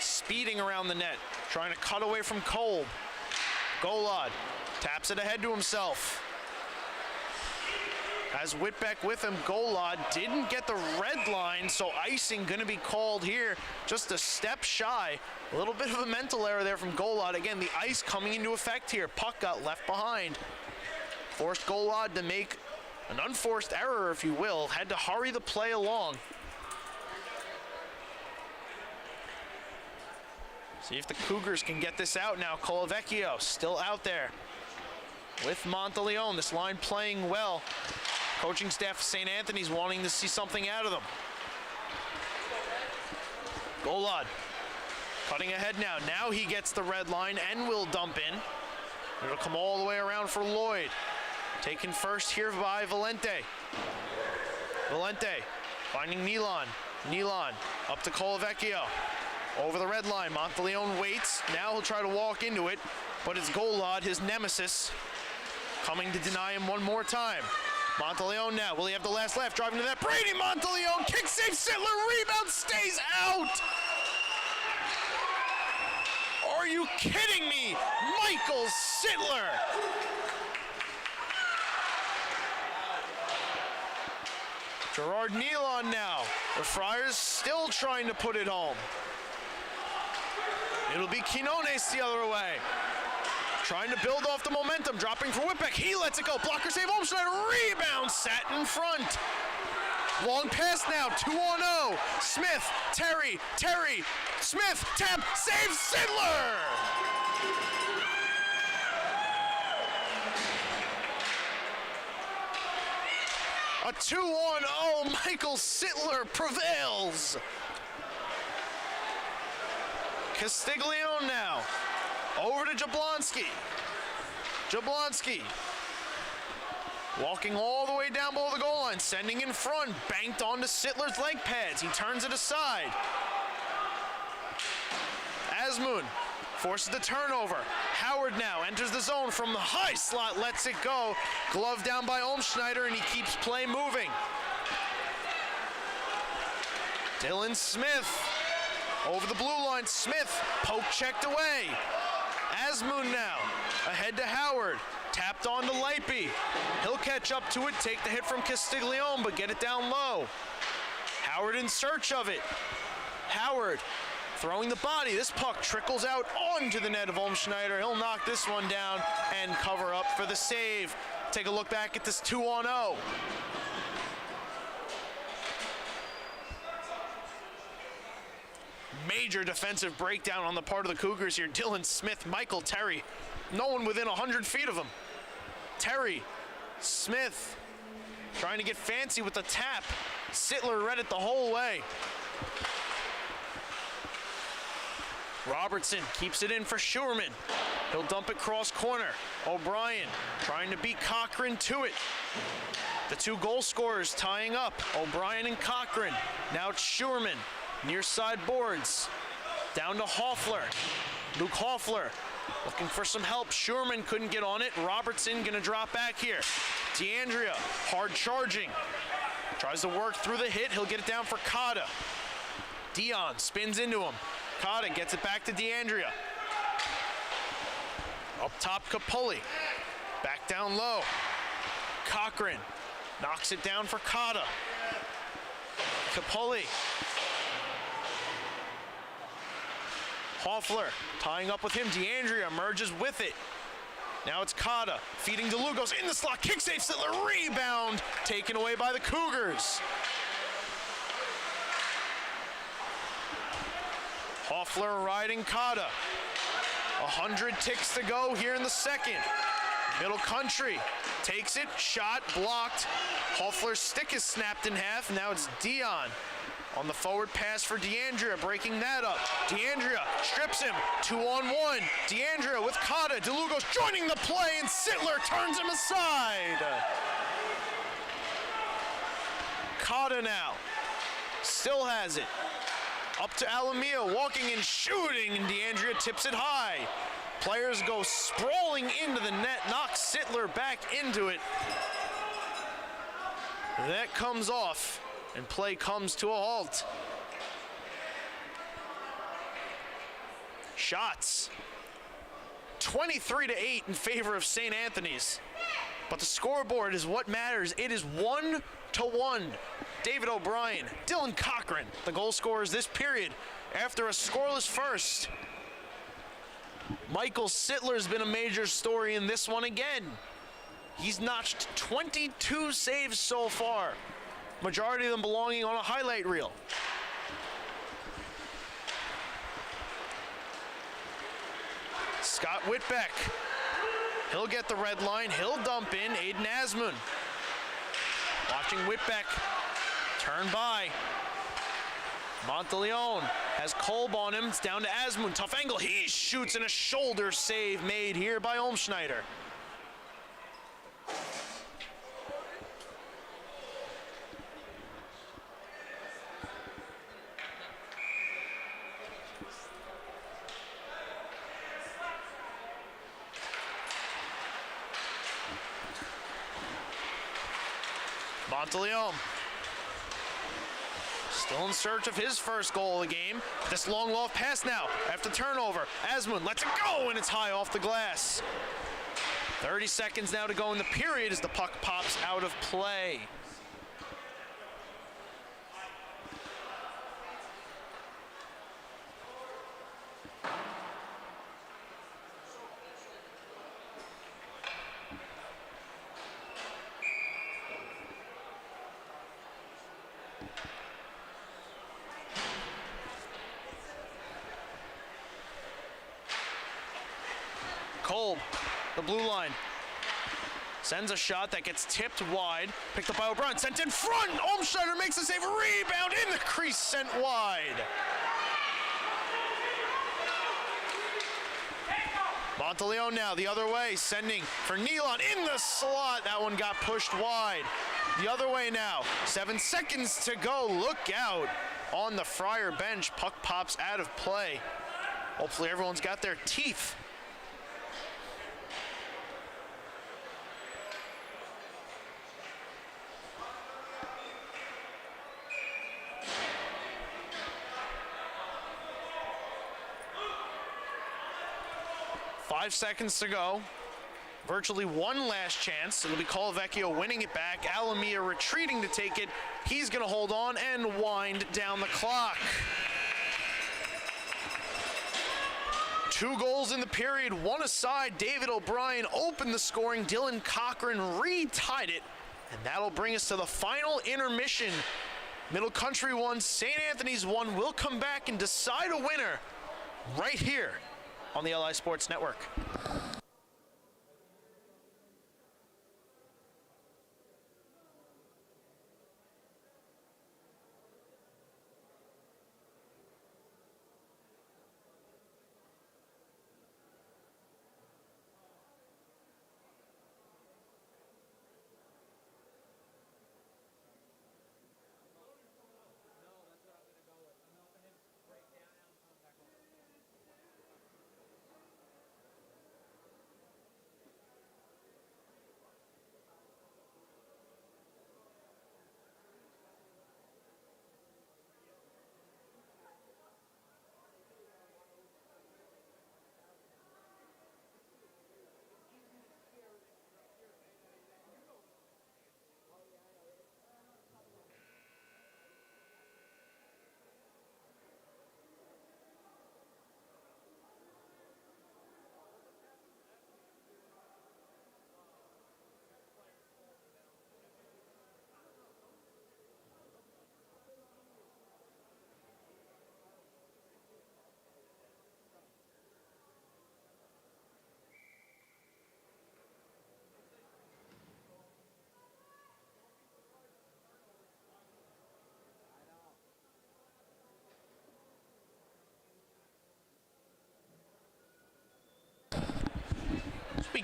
speeding around the net, trying to cut away from Kolb. Golod taps it ahead to himself. As Whitbeck with him, Golod didn't get the red line, so icing going to be called here. Just a step shy. A little bit of a mental error there from Golod. Again, the ice coming into effect here. Puck got left behind. Forced Golod to make an unforced error, if you will. Had to hurry the play along. See if the Cougars can get this out now. Colavecchio still out there with Monteleone. This line playing well. Coaching staff of St. Anthony's wanting to see something out of them. Golod cutting ahead now. Now he gets the red line and will dump in. It'll come all the way around for Lloyd. Taken first here by Valente. Valente finding Nealon. Nealon up to Colavecchio. Over the red line. Monteleone waits. Now he'll try to walk into it, but it's Golod, his nemesis, coming to deny him one more time. Monteleone now, will he have the last laugh? Driving to that, Brady Monteleone, kick save, Sittler, rebound, stays out! Are you kidding me? Michael Sittler! Gerard Nealon now. The Friars still trying to put it home. It'll be Quinones the other way. Trying to build off the momentum, dropping for Whitbeck. He lets it go. Blocker save, Olmschneider. Rebound, sat in front. Long pass now, 2-on-0. Smith, Terry, Smith, tap, save, Sittler! A 2-on-0, Michael Sittler prevails. Castiglione now. Over to Jablonski. Jablonski walking all the way down below the goal line, sending in front, banked onto Sittler's leg pads. He turns it aside. Asmoon forces the turnover. Howard now enters the zone from the high slot, lets it go. Glove down by Olmschneider, and he keeps play moving. Dylan Smith over the blue line. Smith poke checked away. Asmoon now ahead to Howard. Tapped on to Lipey. He'll catch up to it, take the hit from Castiglione, but get it down low. Howard in search of it. Howard throwing the body. This puck trickles out onto the net of Olmschneider. He'll knock this one down and cover up for the save. Take a look back at this 2-on-0. Major defensive breakdown on the part of the Cougars here. Dylan Smith, Michael Terry. No one within 100 feet of him. Terry, Smith, trying to get fancy with the tap. Sittler read it the whole way. Robertson keeps it in for Schurman. He'll dump it cross corner. O'Brien trying to beat Cochran to it. The two goal scorers tying up, O'Brien and Cochran. Now it's Schurman, near side boards. Down to Hoffler. Luke Hoffler looking for some help. Schurman couldn't get on it. Robertson gonna drop back here. DeAndrea, hard charging. Tries to work through the hit. He'll get it down for Cotta. Dion spins into him. Cotta gets it back to DeAndrea. Up top, Capulli. Back down low. Cochran knocks it down for Cotta. Capulli. Hoffler tying up with him. DeAndrea merges with it. Now it's Cotta feeding DeLugos in the slot. Kick save, Sittler. Rebound taken away by the Cougars. Hoffler riding Cotta. 100 ticks to go here in the second. Middle Country takes it, shot blocked. Hoffler's stick is snapped in half. Now it's Dion on the forward pass for DeAndrea, breaking that up. DeAndrea strips him, 2-on-1. DeAndrea with Cotta. DeLugos joining the play, and Sittler turns him aside. Cotta now still has it. Up to Alamia, walking and shooting, and DeAndrea tips it high. Players go sprawling into the net, knocks Sittler back into it. That comes off, and play comes to a halt. Shots. 23-8 in favor of St. Anthony's. But the scoreboard is what matters. It is 1-1. David O'Brien, Dylan Cochran, the goal scorers this period after a scoreless first. Michael Sittler's been a major story in this one again. He's notched 22 saves so far, majority of them belonging on a highlight reel. Scott Whitbeck, he'll get the red line, he'll dump in. Aiden Asmund, watching Whitbeck turn by. Monteleone has Kolb on him. It's down to Asmund. Tough angle. He shoots, and a shoulder save made here by Olmschneider. Monteleone still in search of his first goal of the game. This long loft pass now after turnover. Asmund lets it go, and it's high off the glass. 30 seconds now to go in the period as the puck pops out of play. Kolb, the blue line, sends a shot that gets tipped wide, picked up by O'Brien, sent in front. Olmschneider makes the save, rebound in the crease, sent wide. Monteleone now the other way, sending for Nealon in the slot. That one got pushed wide. The other way now, 7 seconds to go. Look out on the Friar bench. Puck pops out of play. Hopefully everyone's got their teeth. Five seconds to go. Virtually one last chance. It'll be Colavecchio winning it back. Alamia retreating to take it. He's going to hold on and wind down the clock. 2 goals in the period, 1 aside. David O'Brien opened the scoring. Dylan Cochran retied it. And that'll bring us to the final intermission. Middle Country 1, St. Anthony's 1. We'll come back and decide a winner right here on the LI Sports Network.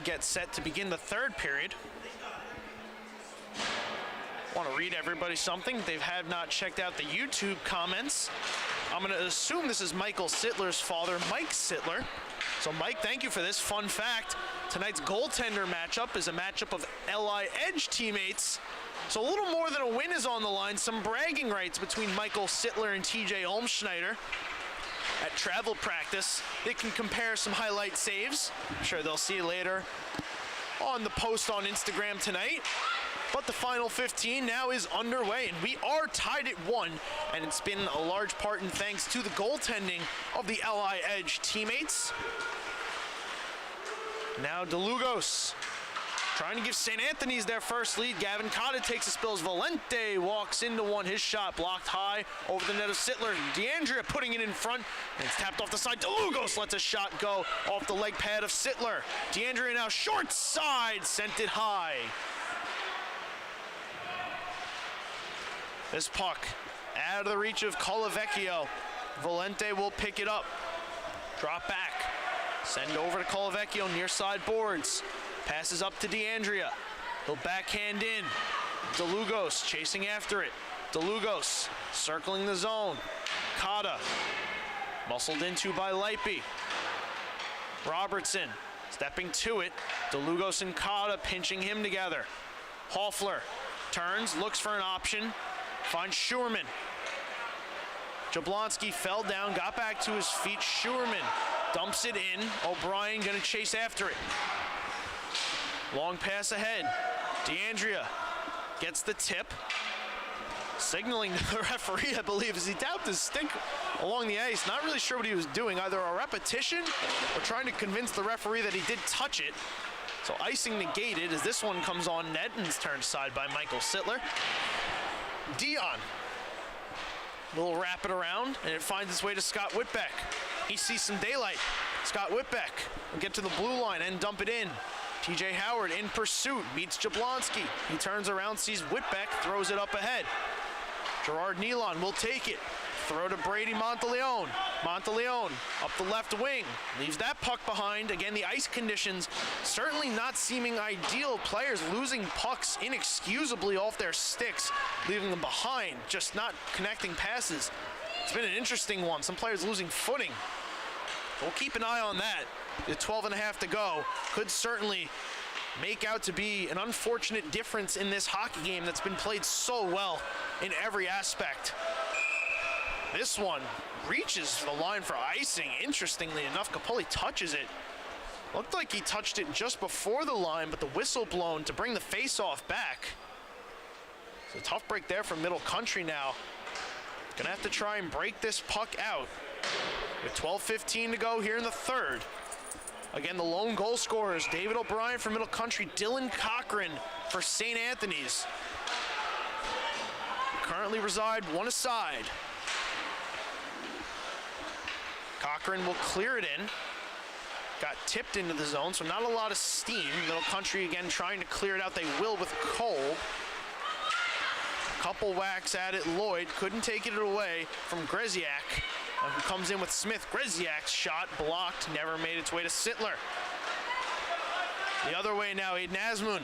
get set to begin the third period. Want to read everybody something. They have not checked out the YouTube comments. I'm going to assume this is Michael Sittler's father, Mike Sittler. So Mike, thank you for this fun fact. Tonight's goaltender matchup is a matchup of LI Edge teammates. So a little more than a win is on the line. Some bragging rights between Michael Sittler and TJ Olmschneider at travel practice. They can compare some highlight saves. I'm sure they'll see later on the post on Instagram tonight. But the final 15 now is underway, and we are tied at 1, and it's been a large part in thanks to the goaltending of the LI Edge teammates. Now DeLugos trying to give St. Anthony's their first lead. Gavin Cotta takes a spills. Valente walks into one. His shot blocked high over the net of Sittler. DeAndrea putting it in front, and it's tapped off the side. DeLugos lets a shot go off the leg pad of Sittler. DeAndrea now short side, sent it high. This puck out of the reach of Colavecchio. Valente will pick it up. Drop back. Send over to Colavecchio, near side boards. Passes up to DeAndrea. He'll backhand in. DeLugos chasing after it. DeLugos circling the zone. Cotta muscled into by Lipey. Robertson stepping to it. DeLugos and Cotta pinching him together. Hoffler turns, looks for an option. Finds Schurman. Jablonski fell down, got back to his feet. Schurman dumps it in. O'Brien gonna chase after it. Long pass ahead. DeAndrea gets the tip. Signaling to the referee, I believe, as he tapped his stick along the ice. Not really sure what he was doing, either a repetition or trying to convince the referee that he did touch it. So icing negated as this one comes on net and is turned aside by Michael Sittler. Dion will wrap it around, and it finds its way to Scott Whitbeck. He sees some daylight. Scott Whitbeck will get to the blue line and dump it in. TJ Howard in pursuit, meets Jablonski. He turns around, sees Whitbeck, throws it up ahead. Gerard Nealon will take it. Throw to Brady Monteleone. Monteleone up the left wing, leaves that puck behind. Again, the ice conditions certainly not seeming ideal. Players losing pucks inexcusably off their sticks, leaving them behind, just not connecting passes. It's been an interesting one. Some players losing footing. We'll keep an eye on that. The 12.5 to go could certainly make out to be an unfortunate difference in this hockey game that's been played so well in every aspect. This one reaches the line for icing. Interestingly enough, Capoli touches it. Looked like he touched it just before the line, but the whistle blown to bring the face-off back. It's a tough break there from Middle Country now. Gonna have to try and break this puck out. With 12:15 to go here in the third. Again, the lone goal scorers, David O'Brien for Middle Country, Dylan Cochran for St. Anthony's. Currently reside one aside. Cochran will clear it in. Got tipped into the zone, so not a lot of steam. Middle Country again trying to clear it out. They will with Cole. Couple whacks at it. Lloyd couldn't take it away from Greziak, who comes in with Smith. Greziak's shot blocked, never made its way to Sittler. The other way now, Aiden Asmoon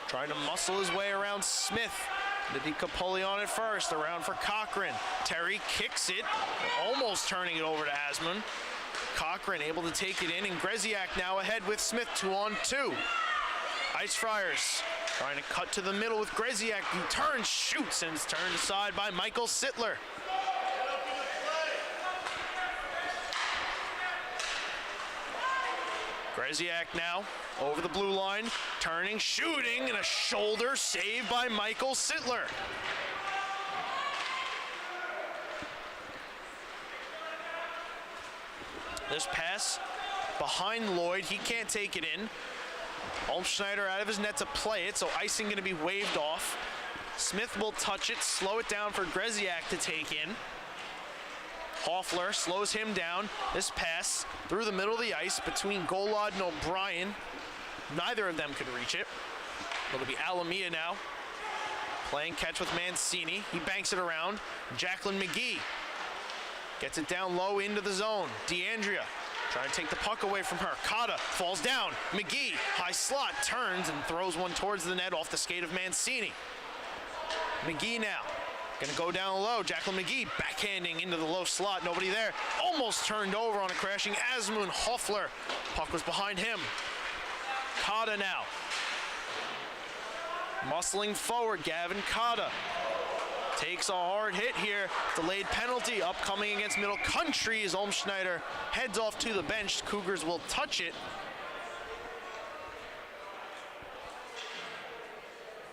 trying to muscle his way around Smith. Did Capoli on it first, around for Cochran. Terry kicks it, almost turning it over to Asmoon. Cochran able to take it in, and Greziak now ahead with Smith, 2-on-2. Ice Friars trying to cut to the middle with Greziak. He turns, shoots, and is turned aside by Michael Sittler. Greziak now over the blue line, turning, shooting, and a shoulder save by Michael Sittler. This pass behind Lloyd, he can't take it in. Olmschneider out of his net to play it, so icing going to be waved off. Smith will touch it, slow it down for Greziak to take in. Hoffler slows him down. This pass through the middle of the ice between Golod and O'Brien. Neither of them could reach it. It'll be Alameda now, playing catch with Mancini. He banks it around. Jacqueline McGee gets it down low into the zone. DeAndrea Trying to take the puck away from her. Cotta falls down. McGee, high slot, turns and throws one towards the net off the skate of Mancini. McGee now. Gonna go down low. Jacqueline McGee backhanding into the low slot. Nobody there. Almost turned over on a crashing Asmund Hoffler. Puck was behind him. Cotta now. Muscling forward, Gavin Cotta. Takes a hard hit here. Delayed penalty upcoming against Middle Country as Olmschneider heads off to the bench. Cougars will touch it.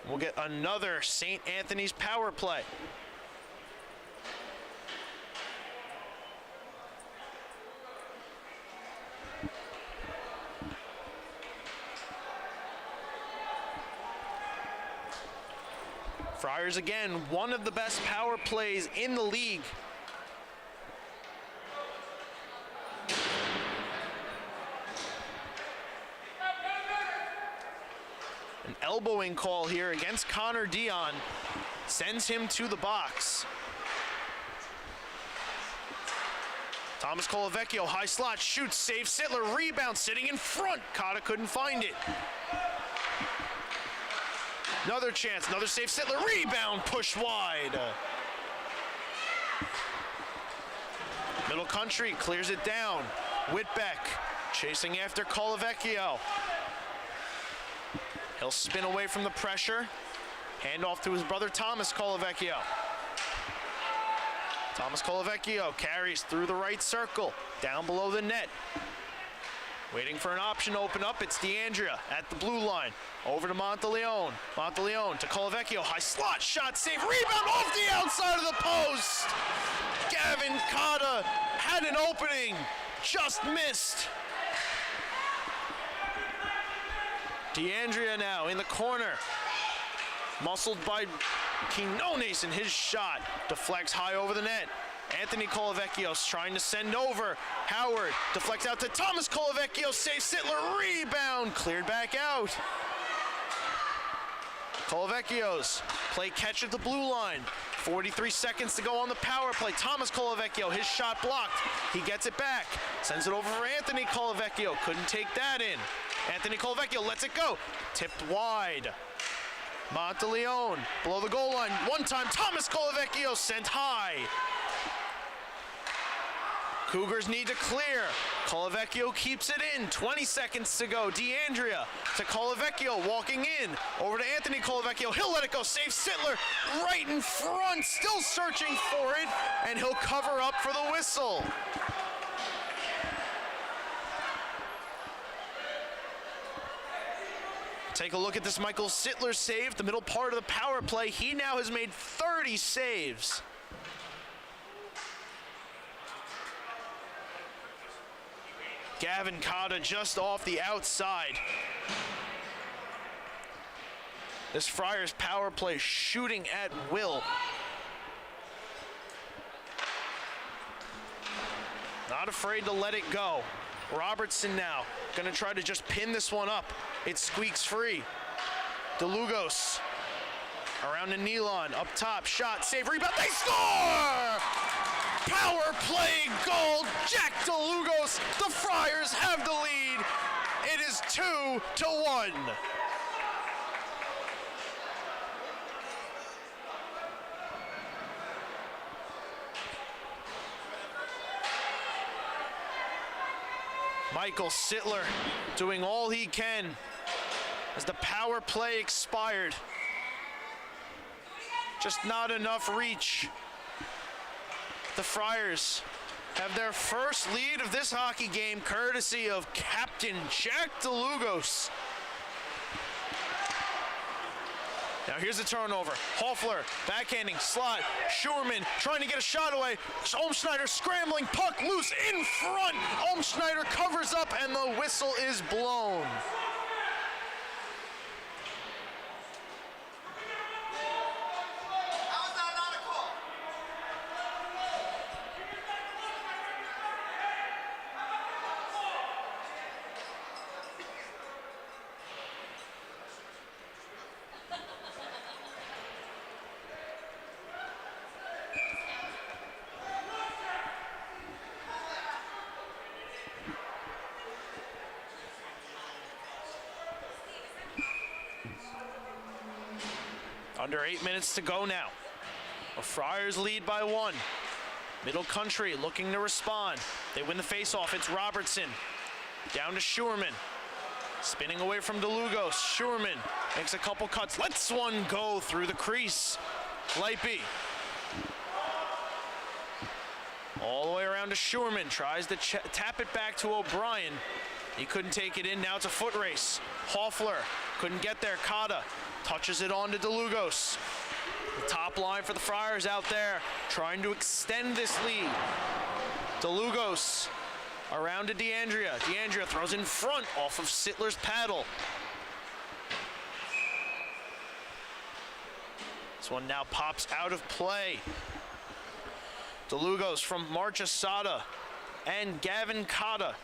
We'll get another St. Anthony's power play. Friars again, one of the best power plays in the league. An elbowing call here against Connor Dion sends him to the box. Thomas Colavecchio, high slot, shoots, saves Sittler, rebound, sitting in front. Cotta couldn't find it. Another chance, another save, Sittler, rebound, push wide. Middle Country clears it down. Whitbeck chasing after Colavecchio. He'll spin away from the pressure. Hand off to his brother Thomas Colavecchio. Thomas Colavecchio carries through the right circle, down below the net. Waiting for an option to open up, it's DeAndrea at the blue line. Over to Monteleone. Monteleone to Colavecchio. High slot, shot, save, rebound off the outside of the post. Gavin Cotta had an opening, just missed. DeAndrea now in the corner. Muscled by Quinones in his shot. Deflects high over the net. Anthony Colavecchio's trying to send over. Howard deflects out to Thomas Colavecchio. Saves Sittler. Rebound. Cleared back out. Colavecchio's play catch at the blue line. 43 seconds to go on the power play. Thomas Colavecchio, his shot blocked. He gets it back. Sends it over for Anthony Colavecchio. Couldn't take that in. Anthony Colavecchio lets it go. Tipped wide. Monteleone below the goal line. One time, Thomas Colavecchio sent high. Cougars need to clear. Colavecchio keeps it in. 20 seconds to go. DeAndrea to Colavecchio, walking in. Over to Anthony Colavecchio. He'll let it go. Saves Sittler right in front. Still searching for it. And he'll cover up for the whistle. Take a look at this Michael Sittler save, the middle part of the power play. He now has made 30 saves. Gavin Cotta just off the outside. This Friars power play shooting at will. Not afraid to let it go. Robertson now gonna try to just pin this one up. It squeaks free. DeLugos around to Nealon, up top, shot, save, rebound, they score! Power play goal, Jack DeLugos. The Friars have the lead. It is 2-1. Michael Sittler doing all he can as the power play expired. Just not enough reach. The Friars have their first lead of this hockey game, courtesy of Captain Jack DeLugos. Now here's a turnover. Hoffler backhanding, slot. Schurman trying to get a shot away. Olmschneider scrambling, puck loose in front. Olmschneider covers up and the whistle is blown. Under 8 minutes to go now. The Friars lead by 1. Middle Country looking to respond. They win the faceoff. It's Robertson. Down to Schurman. Spinning away from DeLugos. Schurman makes a couple cuts. Lets one go through the crease. Leipy. All the way around to Schurman. Tries to tap it back to O'Brien. He couldn't take it in. Now it's a foot race. Hoffler couldn't get there. Cotta touches it on to DeLugos. The top line for the Friars out there, trying to extend this lead. DeLugos around to DeAndrea. DeAndrea throws in front off of Sittler's paddle. This one now pops out of play. DeLugos from March Asada and Gavin Cotta.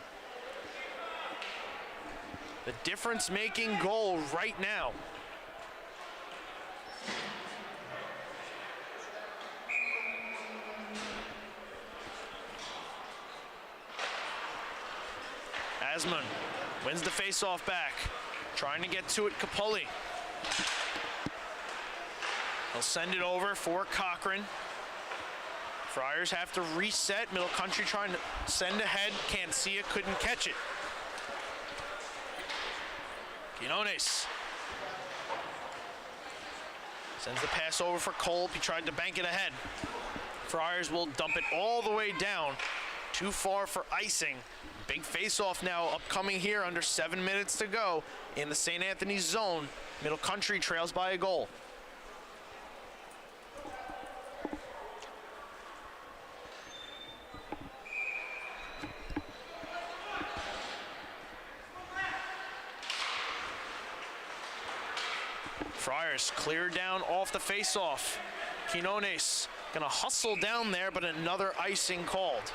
The difference-making goal right now. Asman wins the face-off back. Trying to get to it, Capulli. He'll send it over for Cochran. Friars have to reset. Middle Country trying to send ahead. Can't see it, couldn't catch it. Quinones sends the pass over for Kolb. He tried to bank it ahead. Friars will dump it all the way down. Too far for icing. Big face-off now upcoming here under 7 minutes to go in the St. Anthony's zone. Middle Country trails by a goal. Friars clear down off the face-off. Quinones gonna hustle down there, but another icing called.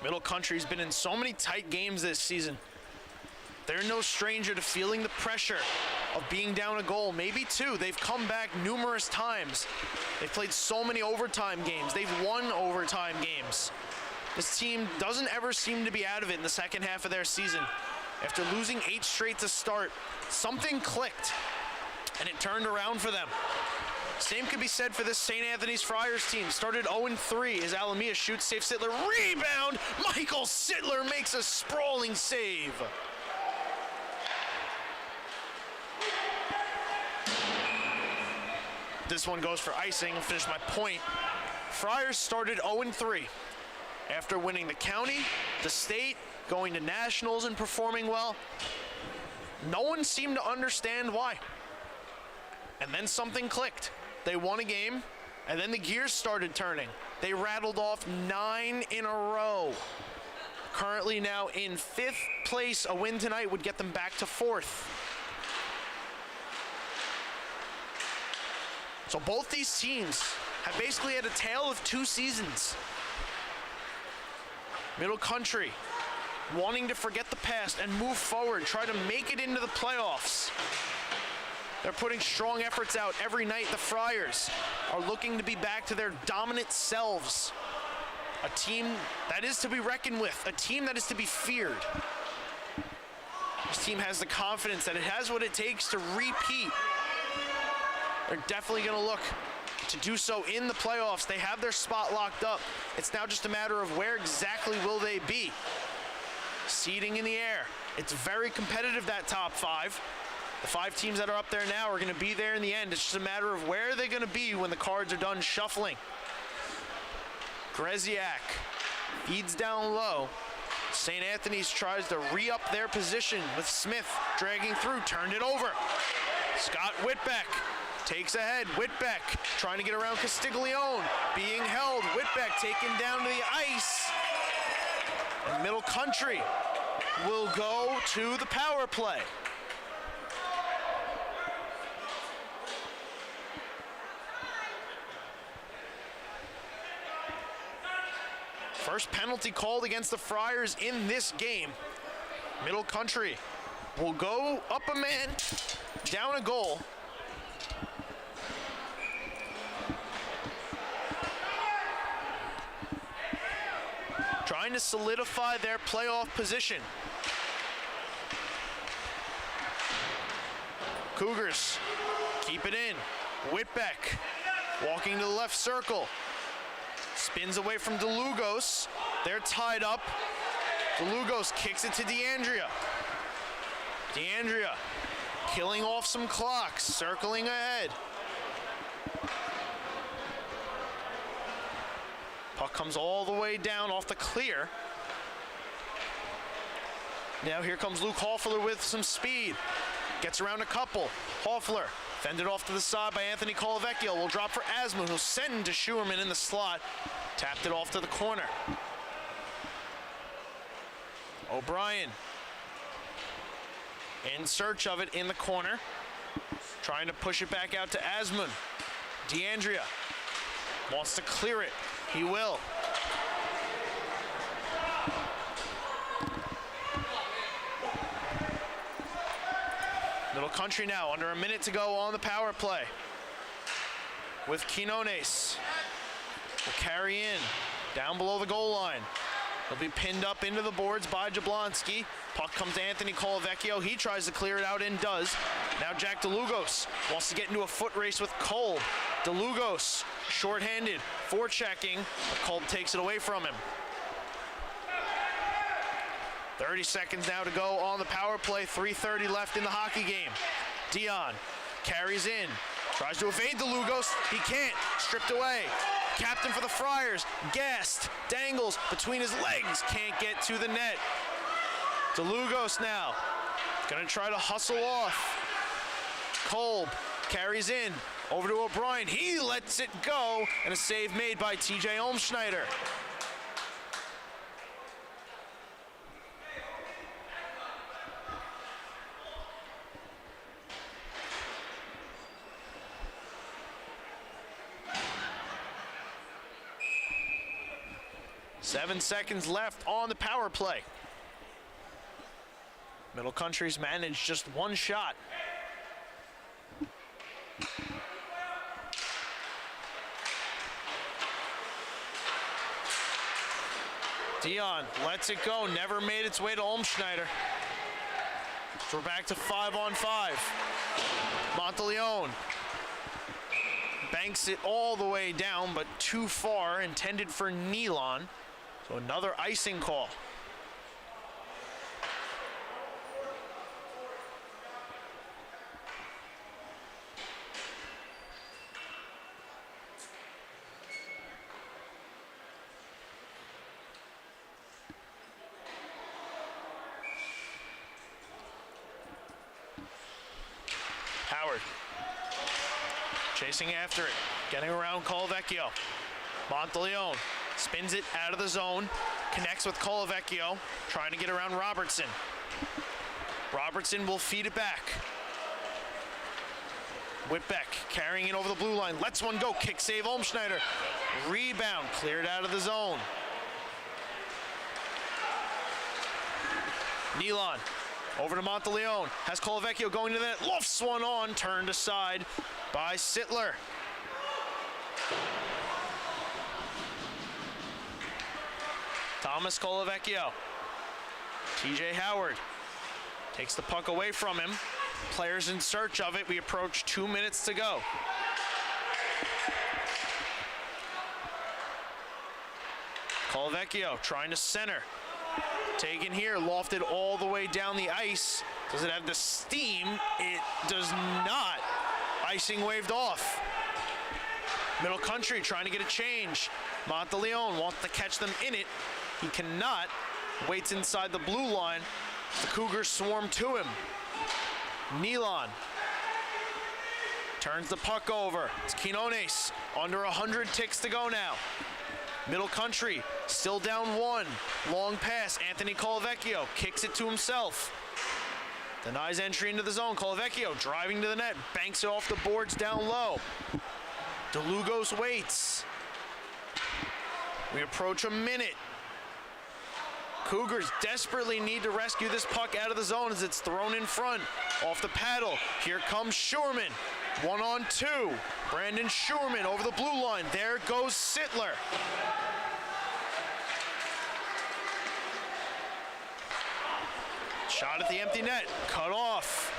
Middle Country's been in so many tight games this season. They're no stranger to feeling the pressure of being down a goal, maybe two. They've come back numerous times. They've played so many overtime games. They've won overtime games. This team doesn't ever seem to be out of it in the second half of their season. After losing 8 straight to start, something clicked, and it turned around for them. Same could be said for this St. Anthony's Friars team. Started 0-3 as Alameda shoots, saves Sittler. Rebound! Michael Sittler makes a sprawling save. This one goes for icing. I'll finish my point. Friars started 0-3. After winning the county, the state, going to nationals and performing well, no one seemed to understand why. And then something clicked. They won a game, and then the gears started turning. They rattled off 9 in a row. Currently now in 5th place. A win tonight would get them back to 4th. So both these teams have basically had a tale of 2 seasons. Middle Country wanting to forget the past and move forward, try to make it into the playoffs. They're putting strong efforts out every night. The Friars are looking to be back to their dominant selves. A team that is to be reckoned with, a team that is to be feared. This team has the confidence that it has what it takes to repeat. They're definitely going to look to do so in the playoffs. They have their spot locked up. It's now just a matter of where exactly will they be. Seeding in the air. It's very competitive, that top 5. The 5 teams that are up there now are going to be there in the end. It's just a matter of where they're going to be when the cards are done shuffling. Greziak feeds down low. St. Anthony's tries to re-up their position with Smith dragging through, turned it over. Scott Whitbeck takes ahead. Whitbeck trying to get around Castiglione, being held. Whitbeck taken down to the ice. And Middle Country will go to the power play. First penalty called against the Friars in this game. Middle Country will go up a man, down a goal. trying to solidify their playoff position. Cougars keep it in. Whitbeck walking to the left circle. Spins away from DeLugos. They're tied up. DeLugos kicks it to DeAndrea. DeAndrea killing off some clocks, circling ahead. Puck comes all the way down off the clear. Now here comes Luke Hoffler with some speed. Gets around a couple. Hoffler fended off to the side by Anthony Colavecchio. Will drop for Asmund, who'll send to Schuerman in the slot. Tapped it off to the corner. O'Brien in search of it in the corner. Trying to push it back out to Asmund. DeAndrea wants to clear it. He will. Middle Country now, under a minute to go on the power play. With Quinones. Will carry in, down below the goal line. He'll be pinned up into the boards by Jablonski. Puck comes to Anthony Colavecchio. He tries to clear it out and does. Now Jack DeLugos wants to get into a foot race with Kolb. DeLugos, shorthanded, forechecking, but Kolb takes it away from him. 30 seconds now to go on the power play. 3:30 left in the hockey game. Dion carries in, tries to evade DeLugos. He can't, stripped away. Captain for the Friars, gassed, dangles between his legs, can't get to the net. DeLugos now, gonna try to hustle off. Kolb carries in, over to O'Brien. He lets it go, and a save made by TJ Olmschneider. Seven seconds left on the power play. Middle Country's managed just one shot. Dion lets it go, never made its way to Olmschneider. So we're back to 5-on-5. Monteleone banks it all the way down, but too far, intended for Nealon. So another icing call. Howard chasing after it, getting around Colavecchio. Monteleone spins it out of the zone, connects with Colavecchio, trying to get around Robertson. Robertson will feed it back. Whitbeck carrying it over the blue line, lets one go, kick save Olmschneider. Rebound, cleared out of the zone. Nealon over to Monteleone, has Colavecchio going to the net, lofts one on, turned aside by Sittler. Thomas Colavecchio. TJ Howard takes the puck away from him. Players in search of it. We approach 2 minutes to go. Colavecchio trying to center. Taken here, lofted all the way down the ice. Does it have the steam? It does not. Icing waved off. Middle Country trying to get a change. Monteleone wants to catch them in it. He cannot. Waits inside the blue line. The Cougars swarm to him. Nealon turns the puck over. It's Quinones. Under 100 ticks to go now. Middle Country still down one. Long pass. Anthony Colavecchio kicks it to himself. Denies entry into the zone. Colavecchio driving to the net. Banks it off the boards down low. DeLugos waits. We approach a minute. Cougars desperately need to rescue this puck out of the zone as it's thrown in front. Off the paddle. Here comes Schuerman. 1-on-2. Brandon Schuerman over the blue line. There goes Sittler. Shot at the empty net, cut off.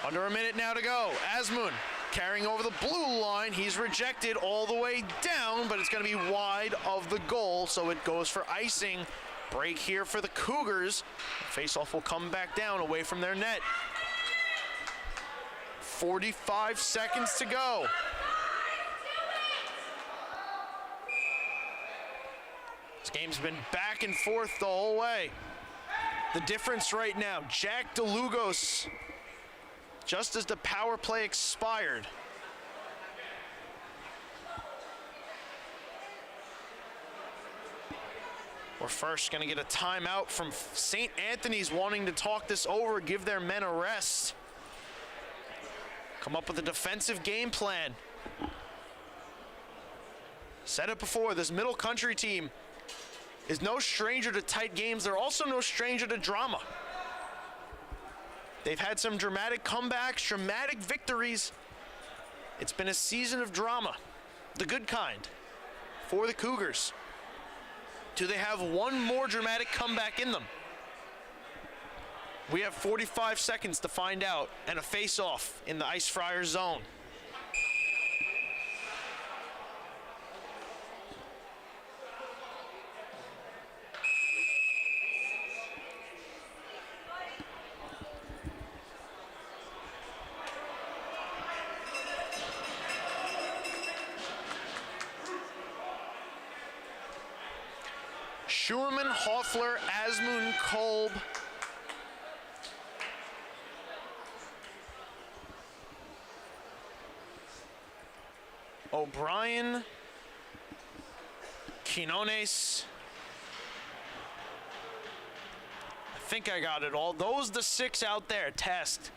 Under a minute now to go. Asmun carrying over the blue line. He's rejected all the way down, but it's going to be wide of the goal, so it goes for icing. Break here for the Cougars. Faceoff will come back down away from their net. 45 seconds to go. This game's been back and forth the whole way. The difference right now, Jack DeLugos, just as the power play expired. We're first going to get a timeout from St. Anthony's wanting to talk this over, give their men a rest. Come up with a defensive game plan. Said it before, this Middle Country team is no stranger to tight games. They're also no stranger to drama. They've had some dramatic comebacks, dramatic victories. It's been a season of drama, the good kind, for the Cougars. Do they have one more dramatic comeback in them? We have 45 seconds to find out, and a face-off in the Ice Friars zone. Schurman, Hoffler, Asmun, Kolb. O'Brien, Quinones. I think I got it all. Those the 6 out there, test.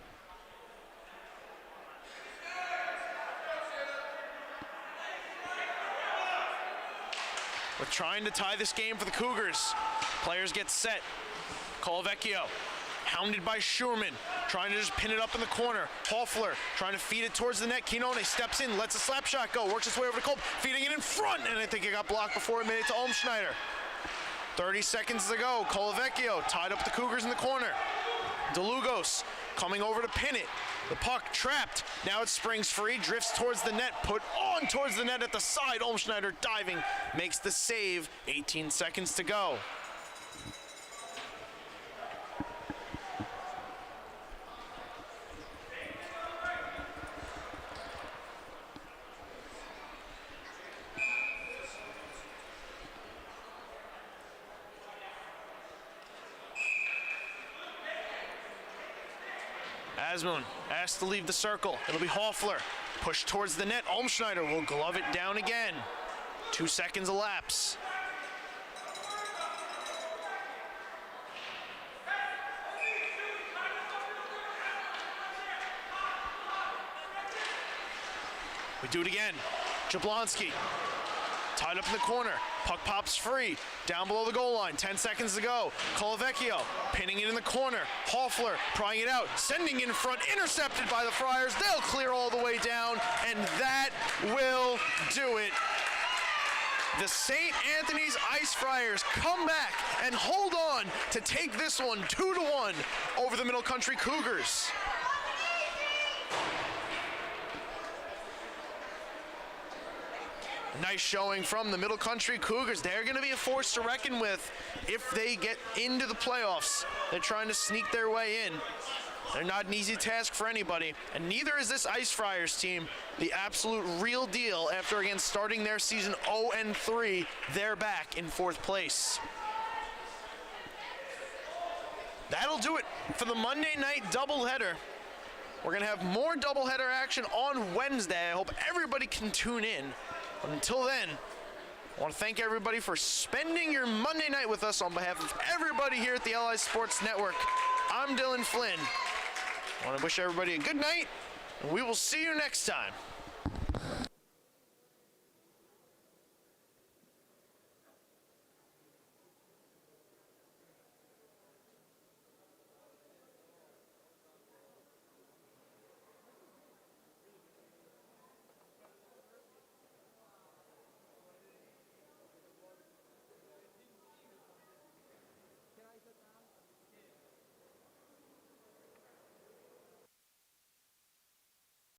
We're trying to tie this game for the Cougars. Players get set. Colavecchio, hounded by Schurman, trying to just pin it up in the corner. Hoffler trying to feed it towards the net. Quinones steps in, lets a slap shot go, works its way over to Kolb, feeding it in front, and I think it got blocked before it made it to Olmschneider. 30 seconds to go. Colavecchio tied up the Cougars in the corner. DeLugos coming over to pin it. The puck trapped. Now it springs free, drifts towards the net, put on towards the net at the side. Olmschneider diving, makes the save. 18 seconds to go. Asmun asked to leave the circle. It'll be Hoffler. Push towards the net. Olmschneider will glove it down again. 2 seconds elapse. We do it again. Jablonski tied up in the corner. Puck pops free. Down below the goal line. 10 seconds to go. Colavecchio pinning it in the corner. Hoffler prying it out. Sending in front. Intercepted by the Friars. They'll clear all the way down. And that will do it. The St. Anthony's Ice Friars come back and hold on to take this one 2-1 over the Middle Country Cougars. Nice showing from the Middle Country Cougars. They're going to be a force to reckon with if they get into the playoffs. They're trying to sneak their way in. They're not an easy task for anybody, and neither is this Ice Friars team. The absolute real deal after, again, starting their season 0-3, they're back in 4th place. That'll do it for the Monday night doubleheader. We're going to have more doubleheader action on Wednesday. I hope everybody can tune in. But until then, I want to thank everybody for spending your Monday night with us on behalf of everybody here at the LI Sports Network. I'm Dylan Flynn. I want to wish everybody a good night, and we will see you next time.